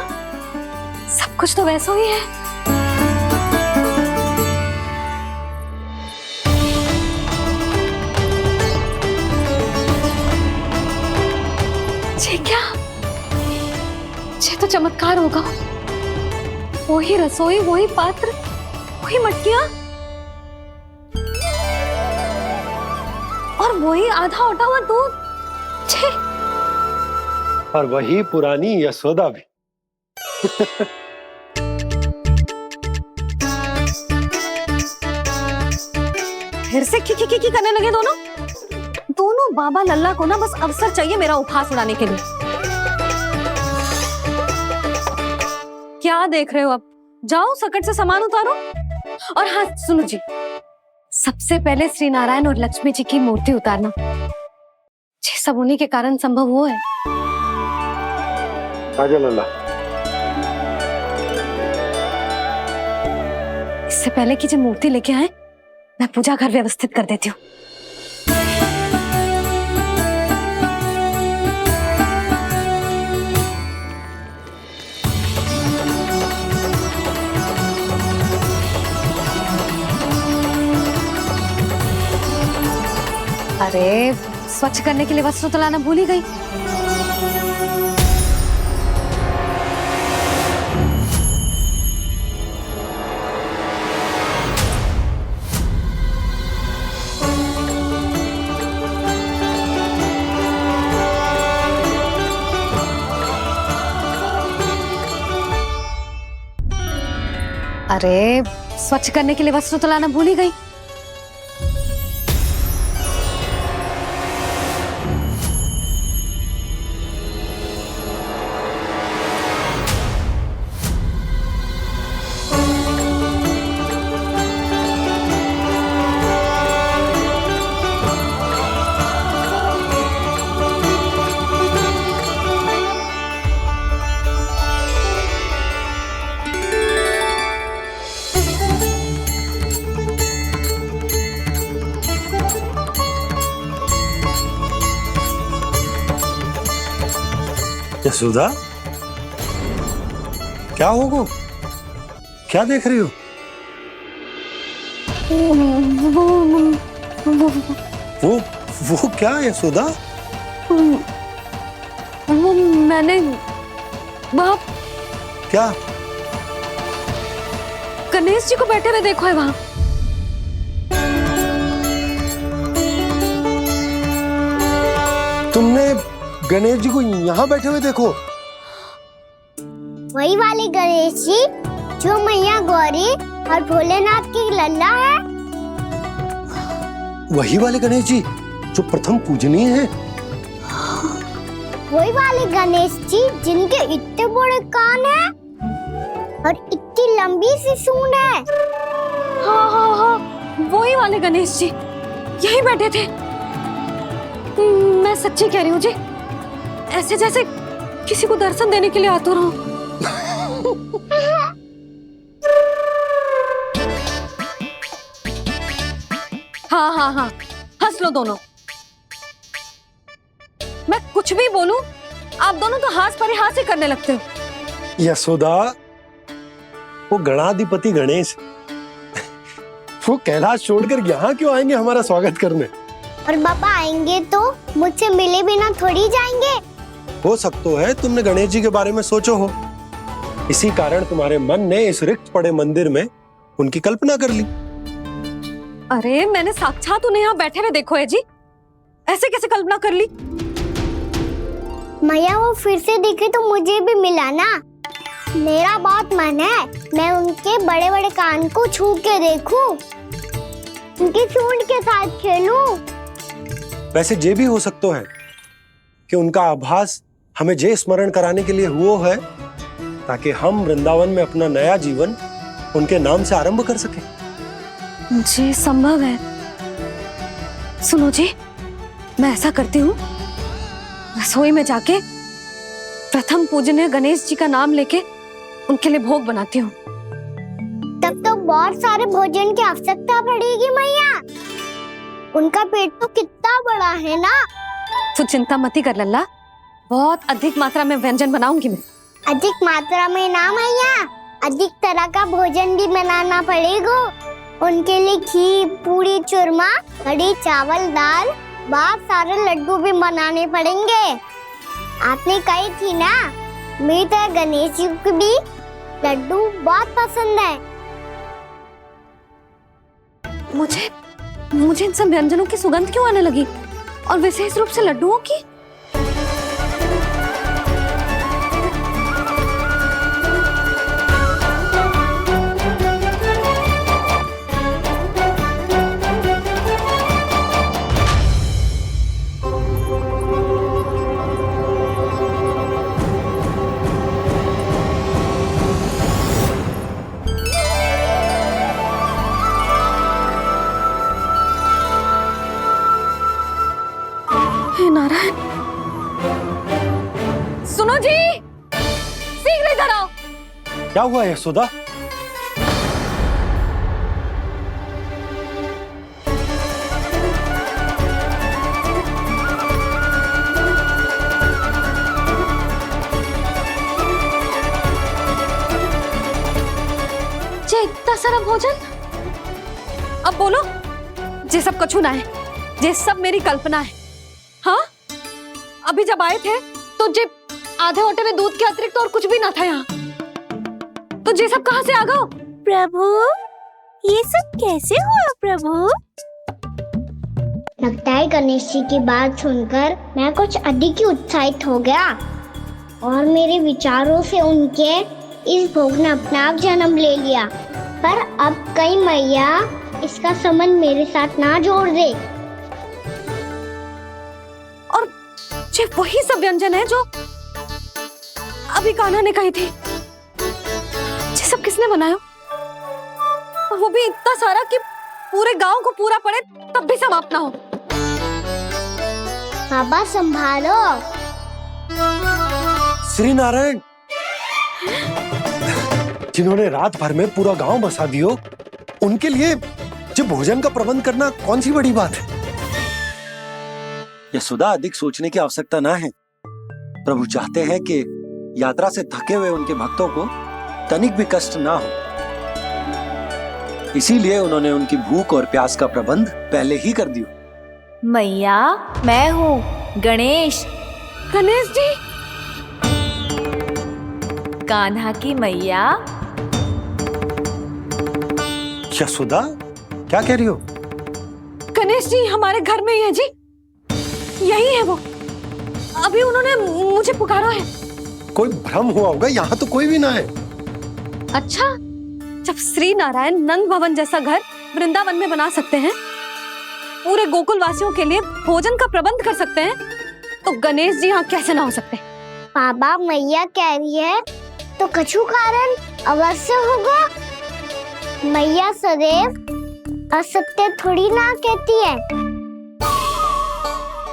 सब कुछ तो वैसा ही है। ये क्या? ये तो चमत्कार होगा। वही रसोई, वही पात्र, वही मटकियां, और वही आधा उटा हुआ दूध। छे, और वही पुरानी यशोदा भी। फिर से की करने लगे दोनों बाबा लल्ला को ना बस अवसर चाहिए मेरा उपहास उड़ाने के लिए। क्या देख रहे हो? अब जाओ, सकट से सामान उतारो। और हाँ सुनो जी, सबसे पहले श्री नारायण और लक्ष्मी जी की मूर्ति उतारना। ये सब उन्हीं के कारण संभव हुआ है। आजा लल्ला। इससे पहले कि जो मूर्ति लेके आए, मैं पूजा घर व्यवस्थित कर देती हूँ। अरे, स्वच्छ करने के लिए वस्त्र तो लाना भूल ही गई। अरे, स्वच्छ करने के लिए वस्त्र तो लाना भूल ही गई। यशोदा, क्या होगा? क्या देख रही हो? वो क्या यशोदा? वो मैंने वहाँ क्या? गणेश जी को बैठे हुए देखो है वहाँ। तुमने गणेश जी को यहाँ बैठे हुए देखो? वही वाले गणेश जी जो मैया गौरी और भोलेनाथ की लल्ला है। वही वाले गणेश जी जो प्रथम पूजनीय हैं? वही वाले गणेश जी जिनके इतने बड़े कान हैं और इतनी लंबी सी सूंड है। हाँ हाँ हाँ, वही वाले गणेश जी यही बैठे थे। मैं सच्ची कह रही हूँ जी, ऐसे जैसे किसी को दर्शन देने के लिए आतुर हूँ। हाँ हाँ हाँ, हंस लो दोनों। मैं कुछ भी बोलूं, आप दोनों तो हाथ पर हाथ ही करने लगते हो। यशोदा, वो गणाधिपति गणेश वो कैलाश छोड़कर यहाँ क्यों आएंगे हमारा स्वागत करने? और पापा आएंगे तो मुझसे मिले बिना थोड़ी जाएंगे। हो सकता है तुमने गणेश जी के बारे में सोचो हो, इसी कारण तुम्हारे मन ने इस रिक्त पड़े मंदिर में उनकी कल्पना कर ली। अरे मैंने साक्षात उन्हें यहाँ बैठे हुए देखो है जी, ऐसे कैसे कल्पना कर ली? मैया वो फिर से दिखे तो मुझे भी मिला ना। मेरा बहुत मन है मैं उनके बड़े बड़े कान को छू के देखूं, उनकी सूंड के साथ खेलूं। वैसे ये भी हो सकता है कि उनका आभास हमें जे स्मरण कराने के लिए हुआ है ताकि हम वृंदावन में अपना नया जीवन उनके नाम से आरंभ कर सके। जी संभव है। सुनो जी, मैं ऐसा करती हूँ, रसोई में जाके प्रथम पूजनीय गणेश जी का नाम लेके उनके लिए भोग बनाती हूँ। तब तो बहुत सारे भोजन की आवश्यकता पड़ेगी मैया, उनका पेट तो कितना बड़ा है ना। तू चिंता मत कर लल्ला, बहुत अधिक मात्रा में व्यंजन बनाऊंगी मैं। अधिक मात्रा में ना मैया, अधिक तरह का भोजन भी बनाना पड़ेगा। उनके लिए खीर, पूरी, चूरमा, कढ़ी, चावल, दाल, बहुत सारे लड्डू भी बनाने पड़ेंगे। आपने कही थी ना, मेरी तरह गणेश जी को भी लड्डू बहुत पसंद है। मुझे इन सब व्यंजनों की सुगंध क्यों आने लगी, और विशेष रूप से लड्डुओं की? हे नारायण, सुनो जी, शीघ्र इधर आओ। क्या हुआ यशोदा? जे इतना सारा भोजन, अब बोलो, जे सब कछु ना है, जे सब मेरी कल्पना है। हाँ, अभी जब आए थे तो जे आधे ओटे में दूध के अतिरिक्त और कुछ भी ना था यहाँ, तो जे सब कहाँ से आ गए? प्रभु, ये सब कैसे हुआ प्रभु? लगता है गणेश जी की बात सुनकर मैं कुछ अधिक ही उत्साहित हो गया और मेरे विचारों से उनके इस भोग ने अपना आप जन्म ले लिया। पर अब कहीं मैया इसका संबंध मेरे साथ ना जोड़ दे। और जे वही सब व्यंजन है जो अभी कान्हा ने कही थी, ये सब किसने बनाया? और वो भी इतना सारा कि पूरे गांव को पूरा पड़े तब भी समाप्त ना हो। बाबा संभालो। श्री नारायण, जिन्होंने रात भर में पूरा गांव बसा दियो, उनके लिए जो भोजन का प्रबंध करना कौन सी बड़ी बात है? यशोदा, अधिक सोचने की आवश्यकता ना है। प्रभु चाहते हैं कि यात्रा से थके हुए उनके भक्तों को तनिक भी कष्ट ना हो। इसीलिए उन्होंने उनकी भूख और प्यास का प्रबंध पहले ही कर दिया। मैया, मैं हूँ गणेश। गणेश जी, कान्हा की मैया। यशोदा, क्या कह रही हो? गणेश जी हमारे घर में ही है जी, यही है वो। अभी उन्होंने मुझे पुकारा है। कोई भ्रम हुआ होगा, यहाँ तो कोई भी ना है। अच्छा, जब श्री नारायण नंद भवन जैसा घर वृंदावन में बना सकते हैं, पूरे गोकुल वासियों के लिए भोजन का प्रबंध कर सकते हैं, तो गणेश जी यहाँ कैसे ना हो सकते? बाबा, मैया कह रही है तो कछु कारण अवश्य होगा। मैया सदैव असत्य थोड़ी ना कहती है।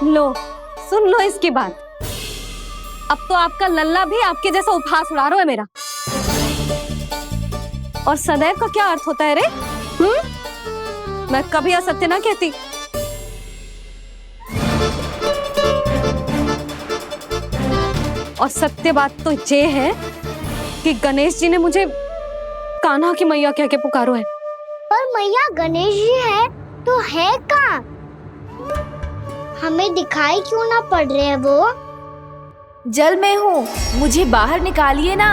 लो, सुन लो इसकी बात। अब तो आपका लल्ला भी आपके जैसा उपहास उड़ा रहा है मेरा। और सदैव का क्या अर्थ होता है रे? मैं कभी असत्य ना कहती। और सत्य बात तो ये है कि गणेश जी ने मुझे कान्हा की मैया कह के पुकारो है। पर मैया गणेश जी है तो है कहाँ? हमें दिखाई क्यों ना पड़ रहे हैं वो? जल में हूँ, मुझे बाहर निकालिए ना।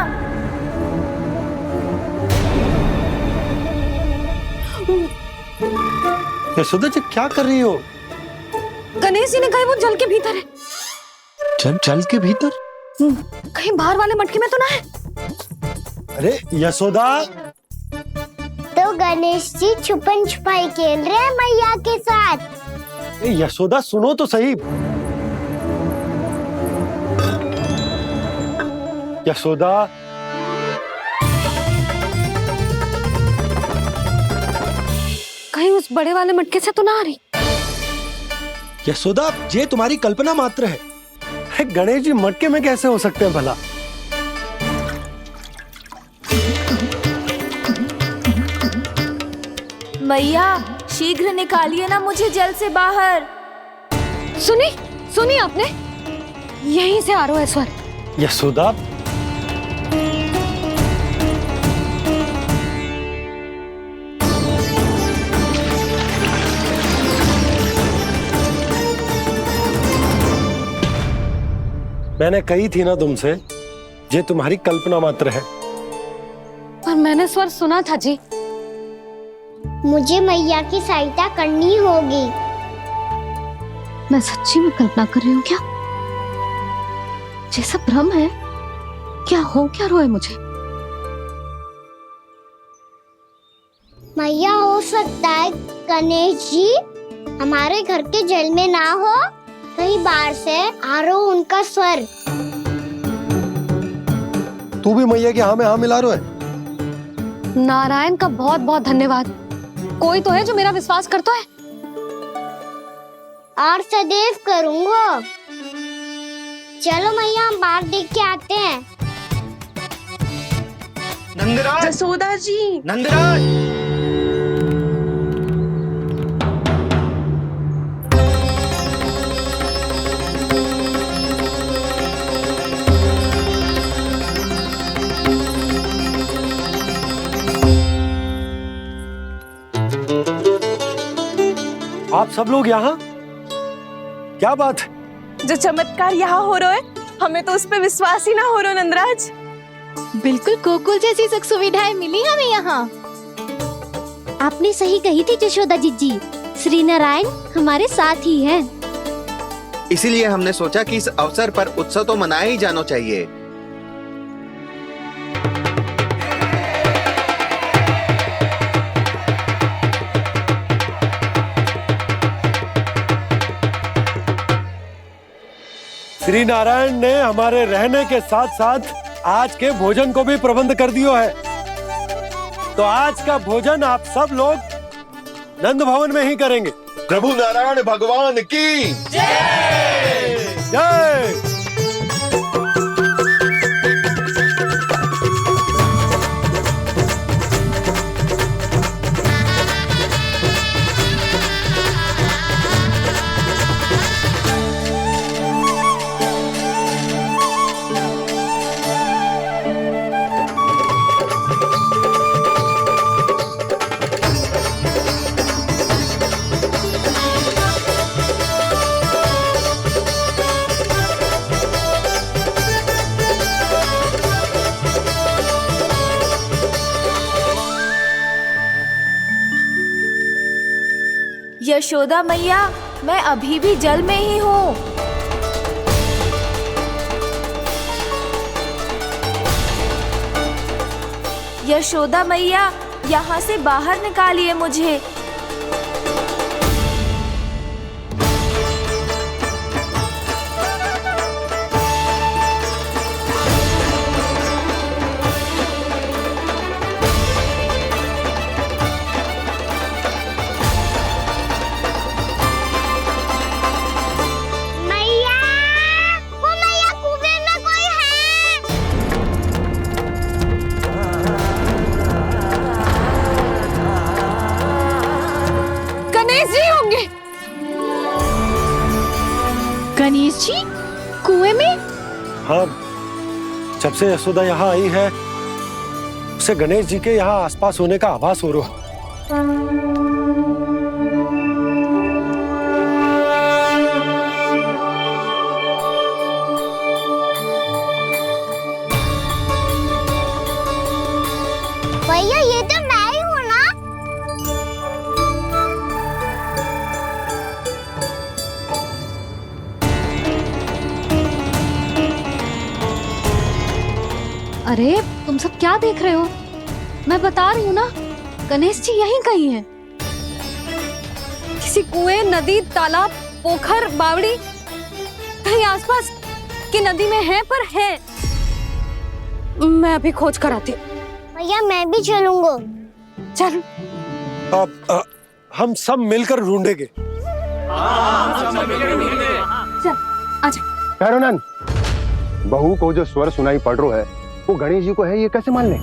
यशोदा जी, क्या कर रही हो? गणेश जी ने कहा वो जल के भीतर है। जल के भीतर? कहीं बाहर वाले मटके में तो ना है? अरे यशोदा! तो गणेश जी छुपन छुपाई खेल रहे हैं मैया के साथ। यशोदा, सुनो तो सही। यशोदा, कहीं उस बड़े वाले मटके से तो ना आ रही? यशोदा, ये तुम्हारी कल्पना मात्र है। गणेश जी मटके में कैसे हो सकते हैं भला? मैया, शीघ्र निकालिए ना मुझे जल से बाहर। सुनी आपने? यहीं से आ रहा है स्वर। यशोदा, मैंने कही थी ना तुमसे, ये तुम्हारी कल्पना मात्र है। पर मैंने स्वर सुना था जी। मुझे मैया की सहायता करनी होगी। मैं सच्ची में कल्पना कर रही हूँ क्या? ये सब भ्रम है क्या? हो क्या रहा है मुझे? मैया, हो सकता है गणेश जी हमारे घर के जल में ना हो, कहीं बाहर से आ रहा हो उनका स्वर। तू भी मैया के हाँ में हाँ मिला रहा है। नारायण का बहुत बहुत धन्यवाद। कोई तो है जो मेरा विश्वास करता है। और सदैव करूँगा। चलो मैया, हम बाहर देख के आते हैं। नंदराज, जसोदा जी, नंदराज! आप सब लोग यहाँ? क्या बात है? जो चमत्कार यहाँ हो रहा है, हमें तो उस पे विश्वास ही ना हो रहा नंदराज। बिल्कुल गोकुल जैसी सुख सुविधाएं मिली हमें यहाँ। आपने सही कही थी जशोदा जीजी, श्री नारायण हमारे साथ ही हैं। इसीलिए हमने सोचा कि इस अवसर पर उत्सव तो मनाया ही जाना चाहिए। श्री नारायण ने हमारे रहने के साथ साथ आज के भोजन को भी प्रबंध कर दियो है। तो आज का भोजन आप सब लोग नंद भवन में ही करेंगे। प्रभु नारायण भगवान की जय जय। यशोदा मैया, मैं अभी भी जल में ही हूँ। यशोदा मैया, यहाँ से बाहर निकालिए मुझे। गणेश जी कुएं में? हाँ, जब से यशोदा यहाँ आई है उसे गणेश जी के यहाँ आसपास होने का आभास हो रहा। भैया, ये तो मैं ही हूँ ना? अरे तुम सब क्या देख रहे हो? मैं बता रही हूँ ना, गणेश जी यहीं कहीं हैं। किसी कुएं, नदी, तालाब, पोखर, बावड़ी, कहीं आसपास की नदी में है, पर है। मैं अभी खोज कर आती हूँ। भैया, मैं भी चलूंगा। चल। अब हम सब मिलकर ढूंढेंगे। चल, आजा। भैरवनंद, बहू को जो स्वर सुनाई पड़ रहा है वो गणेश जी को है, ये कैसे मान ले?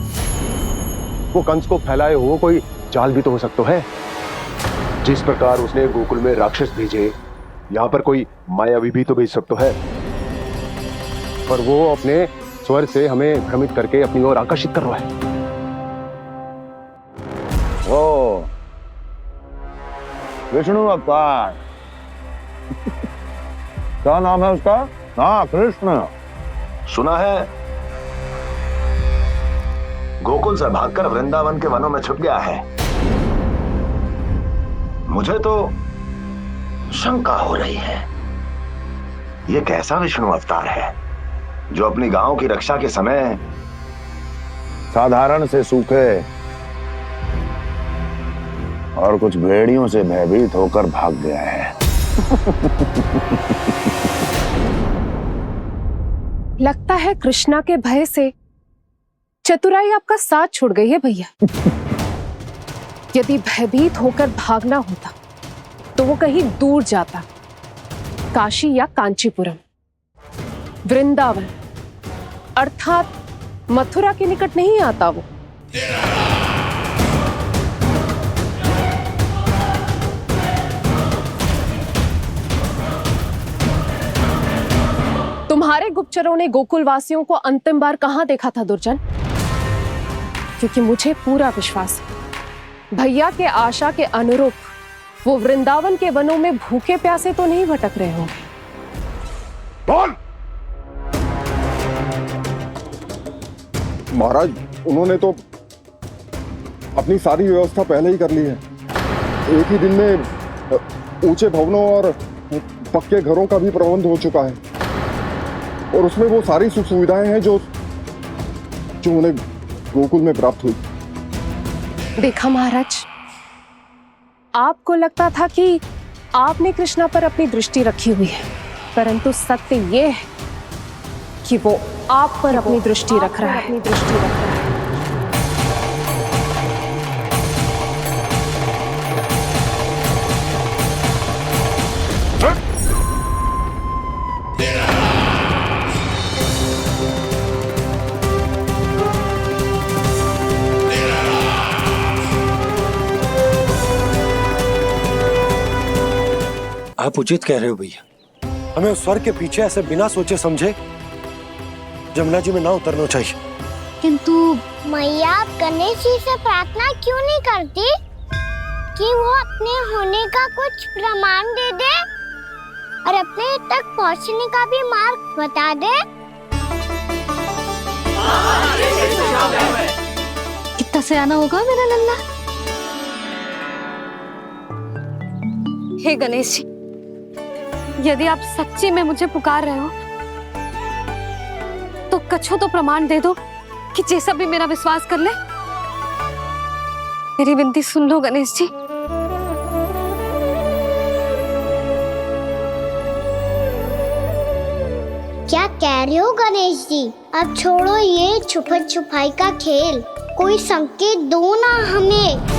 वो कंस को फैलाए हुए कोई चाल भी तो हो सकता है। जिस प्रकार उसने गोकुल में राक्षस भेजे, यहाँ पर कोई मायावी भी तो भेज सकता है। पर वो अपने स्वर से हमें भ्रमित करके अपनी ओर आकर्षित कर रहा है। ओ विष्णु अवतार। क्या नाम है उसका? हाँ, कृष्ण। सुना है गोकुल से भागकर वृंदावन के वनों में छुप गया है। मुझे तो शंका हो रही है, ये कैसा विष्णु अवतार है जो अपनी गांव की रक्षा के समय साधारण से सूखे और कुछ भेड़ियों से भयभीत होकर भाग गया है। लगता है कृष्णा के भय से चतुराई आपका साथ छोड़ गई है भैया। यदि भयभीत होकर भागना होता तो वो कहीं दूर जाता, काशी या कांचीपुरम, वृंदावन अर्थात मथुरा के निकट नहीं आता वो। तुम्हारे गुप्तचरों ने गोकुल वासियों को अंतिम बार कहां देखा था दुर्जन? क्योंकि मुझे पूरा विश्वास है भैया के आशा के अनुरूप वो वृंदावन के वनों में भूखे प्यासे तो नहीं भटक रहे होंगे। बोल! महाराज, उन्होंने तो अपनी सारी व्यवस्था पहले ही कर ली है। एक ही दिन में ऊंचे भवनों और पक्के घरों का भी प्रबंध हो चुका है और उसमें वो सारी सुख सुविधाएं हैं जो उन्हें गोकुल में प्राप्त हुई। देखा महाराज, आपको लगता था कि आपने कृष्णा पर अपनी दृष्टि रखी हुई है, परंतु सत्य ये है कि वो आप पर अपनी दृष्टि रख रहा है। आप उचित कह रहे हो भैया, हमें उस स्वर के पीछे ऐसे बिना सोचे समझे जमुना जी में ना उतरना चाहिए। किंतु मैया, आप गणेश जी से प्रार्थना क्यों नहीं करती कि वो अपने होने का कुछ प्रमाण दे दे और अपने तक पहुंचने का भी मार्ग बता दे? कितना सयाना होगा मेरा लल्ला। हे गणेश जी, यदि आप सच्ची में मुझे पुकार रहे हो तो कछो तो प्रमाण दे दो कि जैसा भी मेरा विश्वास कर ले। मेरी विनती सुन लो गणेश जी। क्या कह रहे हो गणेश जी? अब छोड़ो ये छुपन छुपाई का खेल, कोई संकेत दो ना हमें।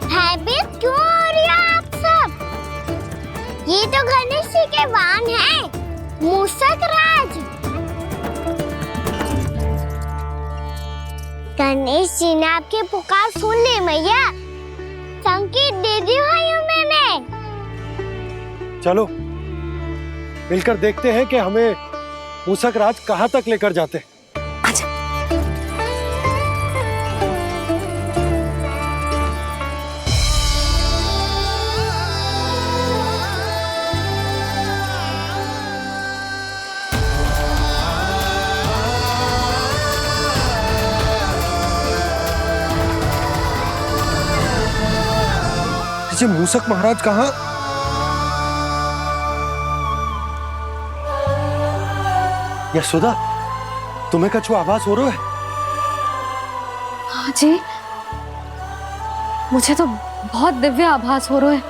भयभीत क्यों हो रही हो आप सब? ये तो गणेश जी के वाहन हैं, मूषक राज। गणेश जी ने आपकी पुकार सुन ली मैया, संकेत दे दी भाइयों मैंने। चलो मिलकर देखते हैं कि हमें मूषक राज कहाँ तक लेकर जाते हैं। ये मूषक महाराज कहाँ? यशोदा, तुम्हें कछु आभास हो रहा है? हाँ जी, मुझे तो बहुत दिव्य आभास हो रहा है।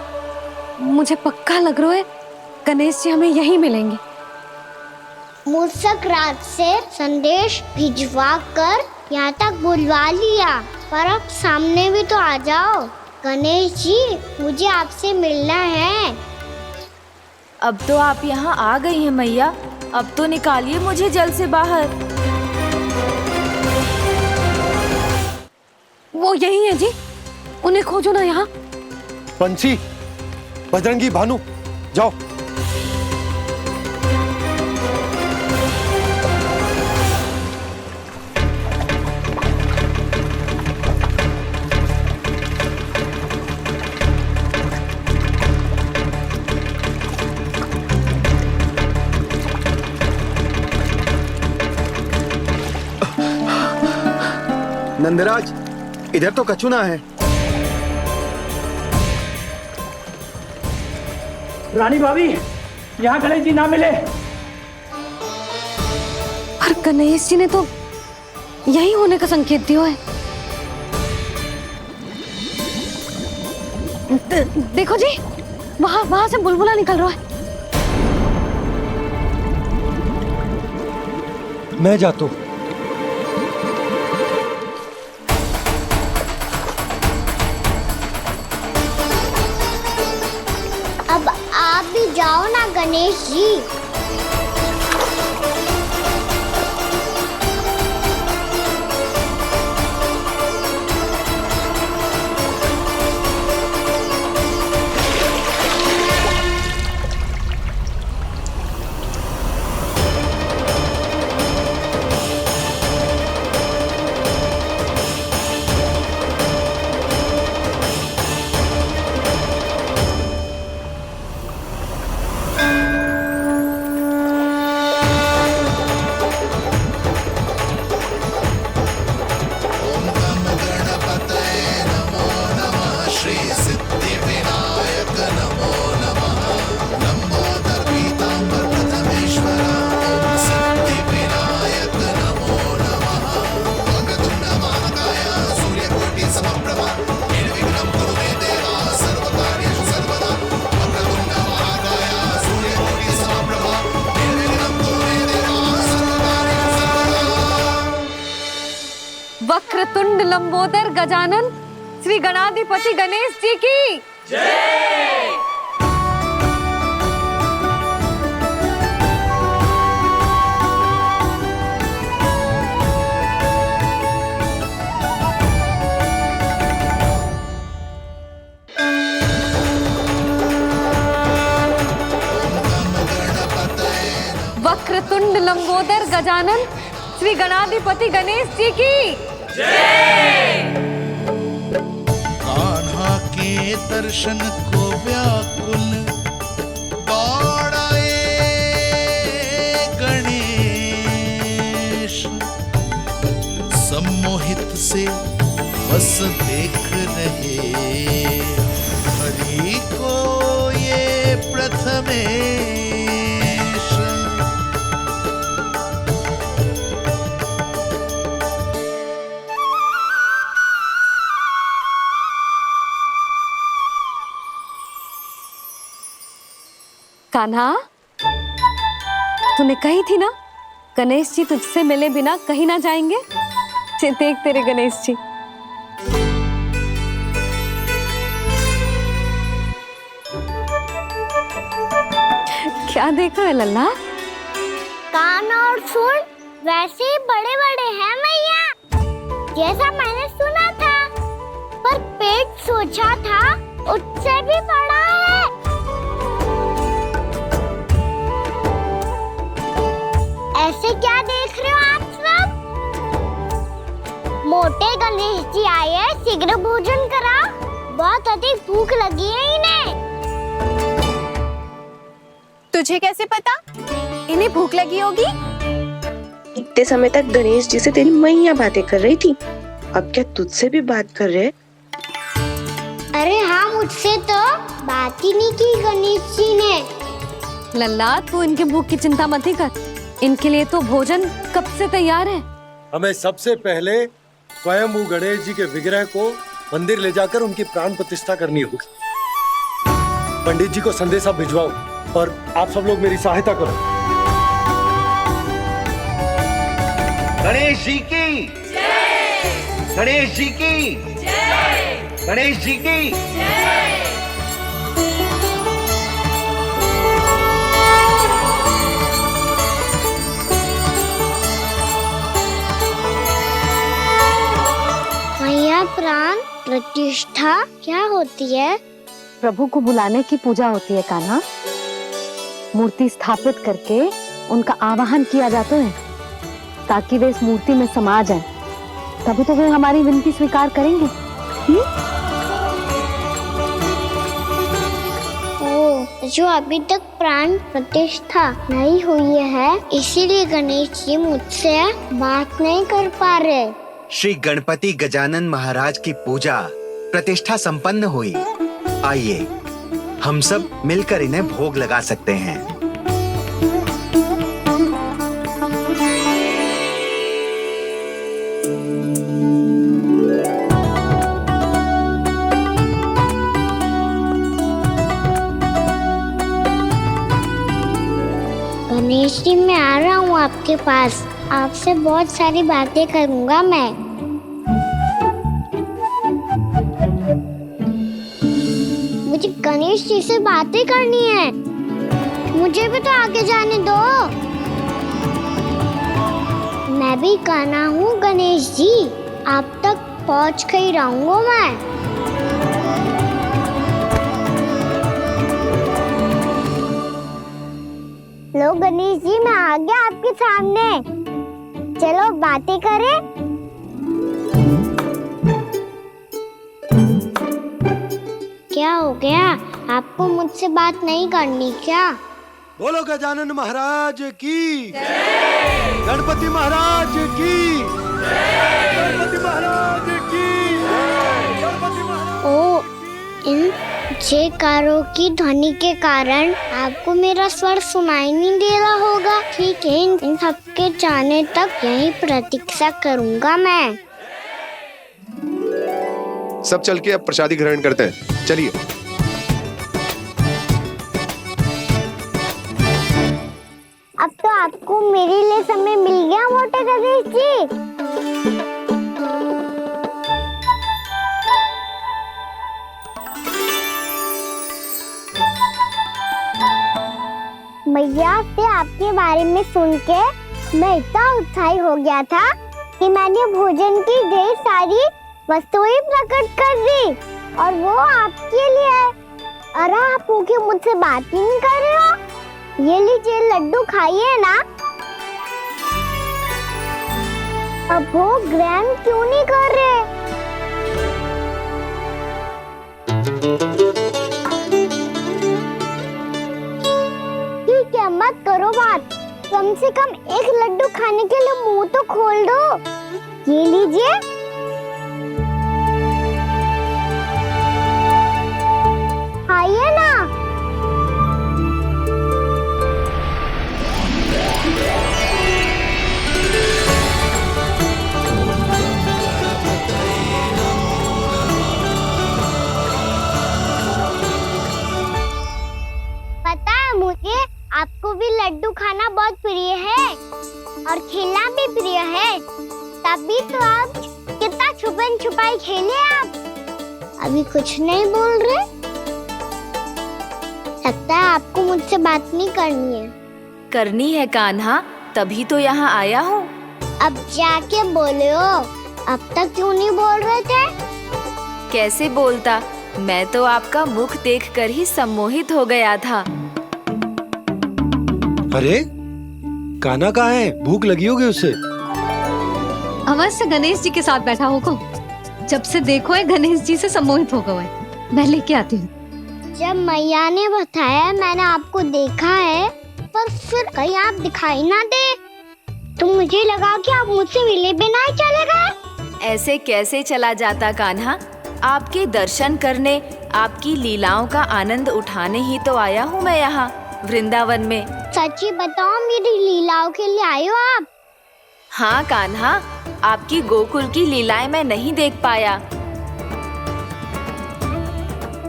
मुझे पक्का लग रहा है गणेश जी हमें यहीं मिलेंगे। मूषक राज से संदेश भिजवा कर यहाँ तक बुलवा लिया, पर अब सामने भी तो आ जाओ। गणेश जी, मुझे आपसे मिलना है। अब तो आप यहाँ आ गई हैं मैया, अब तो निकालिए मुझे जल से बाहर। वो यही है जी, उन्हें खोजो ना यहाँ। पंछी, बजरंगी, भानु, जाओ। नंदराज, इधर तो कछुना है। रानी भाभी, यहाँ गणेश जी ना मिले। पर गणेश जी ने तो यही होने का संकेत दिया है। देखो जी, वहां से बुलबुला निकल रहा है। मैं जाता हूँ। अब आप भी जाओ ना गणेश जी। वक्रतुंड लंबोदर गजानन श्री गणाधिपति गणेश जी की जय। वक्रतुंड लंबोदर गजानन श्री गणाधिपति गणेश जी की कान्हा के दर्शन को व्याकुल दौड़ाए गणेश, सम्मोहित से बस देख रहे हरि को ये प्रथमेश। कान्हा, तूने कही थी ना गणेश जी तुझसे मिले बिना कहीं ना जाएंगे। देख तेरे गणेश जी। क्या देख रहा है लल्ला? कान और सुन वैसे ही बड़े बड़े हैं मैया, जैसा मैंने सुना था, पर पेट सोचा था उससे भी बड़ा है। ऐसे क्या देख रहे हो आप सब? मोटे गणेश जी आए हैं, शीघ्र भोजन करा, बहुत अधिक भूख लगी है इन्हें। तुझे कैसे पता इन्हें भूख लगी होगी? इतने समय तक गणेश जी से तेरी मैया बातें कर रही थी, अब क्या तुझसे भी बात कर रहे? अरे हाँ, मुझसे तो बात ही नहीं की गणेश जी ने। लल्ला, तू इनके भूख की चिंता मत ही कर, इनके लिए तो भोजन कब से तैयार है। हमें सबसे पहले स्वयं गणेश जी के विग्रह को मंदिर ले जाकर उनकी प्राण प्रतिष्ठा करनी होगी। पंडित जी को संदेशा भिजवाओ और आप सब लोग मेरी सहायता करो। गणेश जी की जय, गणेश जी की जय, गणेश जी की जय। मैया, प्राण प्रतिष्ठा क्या होती है? प्रभु को बुलाने की पूजा होती है कान्हा। मूर्ति स्थापित करके उनका आवाहन किया जाता है ताकि वे इस मूर्ति में समा जाए, तभी तो वे हमारी विनती स्वीकार करेंगे। जो अभी तक प्राण प्रतिष्ठा नहीं हुई है, इसीलिए गणेश जी मुझसे बात नहीं कर पा रहे। श्री गणपति गजानन महाराज की पूजा प्रतिष्ठा संपन्न हुई। आइए हम सब मिलकर इन्हें भोग लगा सकते हैं। गणेश जी, मैं आ रहा हूँ आपके पास, आपसे बहुत सारी बातें करूँगा मैं। मुझे गणेश जी से बातें करनी है, मुझे भी तो आगे जाने दो। मैं भी कान्हा हूँ गणेश जी, आप तक पहुँच कर ही रहूँगा मैं। लो गणेश जी, मैं आ गया आपके सामने, चलो बातें करें। क्या हो गया, आपको मुझसे बात नहीं करनी क्या? बोलो गजानन महाराज की जय, गणपति महाराज की जय, गणपति महाराज की जय, गणपति महाराज। ओ, इन जयकारों की ध्वनि के कारण आपको मेरा स्वर सुनाई नहीं दे रहा होगा। ठीक है, इन सबके जाने तक यही प्रतीक्षा करूंगा मैं। सब चल के अब प्रसादी ग्रहण करते हैं, चलिए। अब तो आपको मेरे लिए समय मिल गया मोटे गणेश जी। मैया से आपके बारे में सुन के मैं इतना उत्साही हो गया था कि मैंने भोजन की ढेर सारी वस्तुएं प्रकट कर दी, और वो आपके लिए। अरे आप भूखे मुझसे बात ही नहीं कर रहे हो। ये लीजिए लड्डू, खाइए ना। अब वो ग्रैंड क्यों नहीं कर रहे? ठीक है, मत करो बात। कम से कम एक लड्डू खाने के लिए मुंह तो खोल दो। ये लीजिए। खाइए ना। पता है मुझे, आपको भी लड्डू खाना बहुत प्रिय है और खेलना भी प्रिय है। तभी तो आप कितना छुपन छुपाई खेले। आप अभी कुछ नहीं बोल रहे। लगता है आपको मुझसे बात नहीं करनी है। करनी है कान्हा, तभी तो यहाँ आया हूँ। अब जाके बोलो। अब तक क्यों नहीं बोल रहे थे? कैसे बोलता, मैं तो आपका मुख देखकर ही सम्मोहित हो गया था। अरे कान्हा कहाँ है? भूख लगी होगी उसे। अवश्य गणेश जी के साथ बैठा होगा। जब से देखो है गणेश जी से सम्मोहित हो गए। मैं लेके आती हूँ। जब मैया ने बताया मैंने आपको देखा है, पर फिर कहीं आप दिखाई ना दे तो मुझे लगा कि आप मुझसे मिले बिना ही चले गए। ऐसे कैसे चला जाता कान्हा? आपके दर्शन करने, आपकी लीलाओं का आनंद उठाने ही तो आया हूँ मैं यहाँ वृंदावन में। सच्ची बताओ, मेरी लीलाओं के लिए आए हो आप? हाँ कान्हा, आपकी गोकुल की लीलाएं मैं नहीं देख पाया,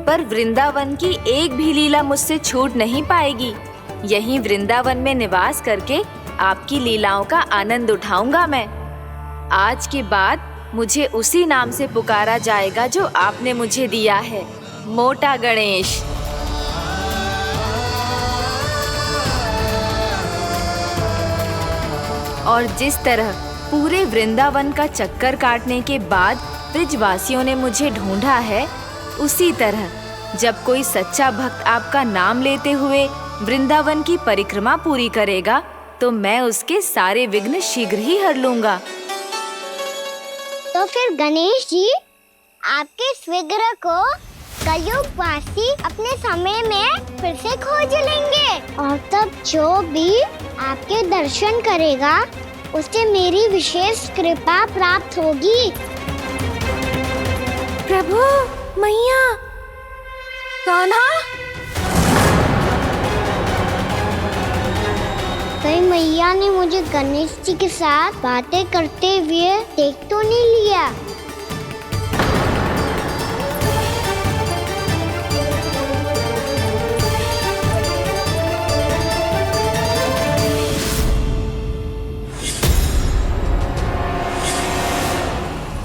पर वृंदावन की एक भी लीला मुझसे छूट नहीं पाएगी। यहीं वृंदावन में निवास करके आपकी लीलाओं का आनंद उठाऊंगा मैं। आज के बाद मुझे उसी नाम से पुकारा जाएगा जो आपने मुझे दिया है, मोटा गणेश। और जिस तरह पूरे वृंदावन का चक्कर काटने के बाद ब्रिजवासियों ने मुझे ढूंढा है, उसी तरह जब कोई सच्चा भक्त आपका नाम लेते हुए वृंदावन की परिक्रमा पूरी करेगा, तो मैं उसके सारे विघ्न शीघ्र ही हर लूंगा। तो फिर गणेश जी, आपके इस विग्रह को कलयुगवासी अपने समय में फिर से खोज लेंगे, और तब जो भी आपके दर्शन करेगा उसे मेरी विशेष कृपा प्राप्त होगी। प्रभु, मैया, कान्हा। कहीं मैया ने मुझे गणेश जी के साथ बातें करते हुए देख तो नहीं लिया?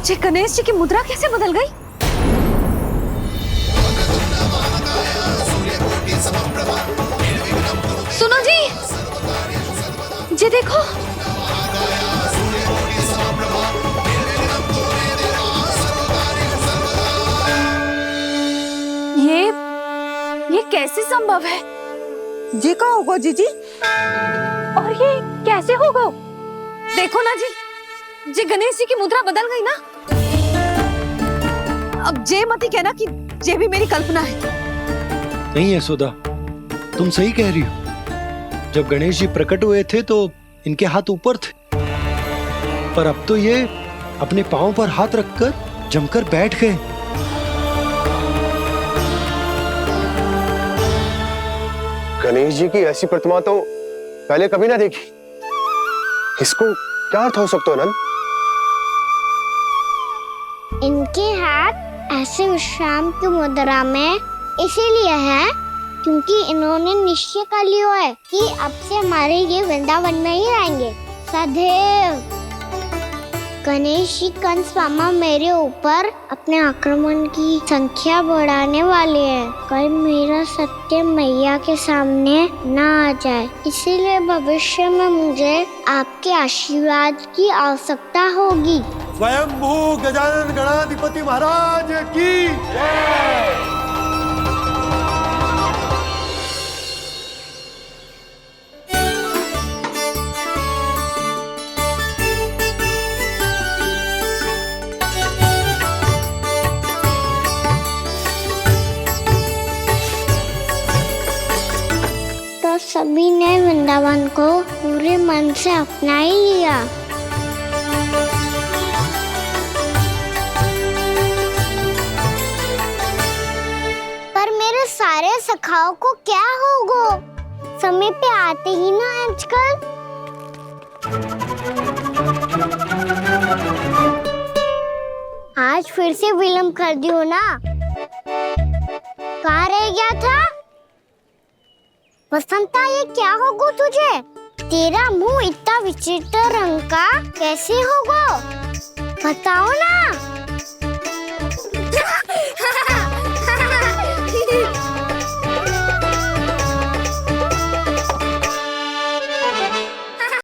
ये गणेश जी की मुद्रा कैसे बदल गई? सुनो जी, ये देखो। ये कैसे संभव है? जी का होगा जीजी? और ये कैसे होगा? देखो ना जी, जे गणेश जी की मुद्रा बदल गई ना। अब जे मती कहना कि जे भी मेरी कल्पना है। नहीं यशोदा, तुम सही कह रही हो। जब गणेश जी प्रकट हुए थे तो इनके हाथ ऊपर थे, पर अब तो ये अपने पांव पर हाथ रखकर जमकर बैठ गए। गणेश जी की ऐसी प्रतिमा तो पहले कभी ना देखी। इसको क्या अर्थ हो सकता है नंद? इनके हाथ ऐसे विश्राम की मुद्रा में इसीलिए है क्योंकि इन्होंने निश्चय कर लिया है कि अब से हमारे ये वृंदावन में ही रहेंगे सदैव। गणेश जी कंस मामा मेरे ऊपर अपने आक्रमण की संख्या बढ़ाने वाले हैं। कल मेरा सत्य मैया के सामने ना आ जाए, इसीलिए भविष्य में मुझे आपके आशीर्वाद की आवश्यकता होगी। स्वयंभू गजानन गणाधिपति महाराज की जय। वृंदावन को पूरे मन से अपना ही लिया। पर मेरे सारे सखाओं को क्या होगा? समय पे आते ही ना आजकल। आज फिर से विलम्ब कर दियो ना। कहाँ रह गया था? वसंता, ये क्या होगा तुझे? तेरा मुंह इतना विचित्र रंग का कैसे होगा? बताओ ना।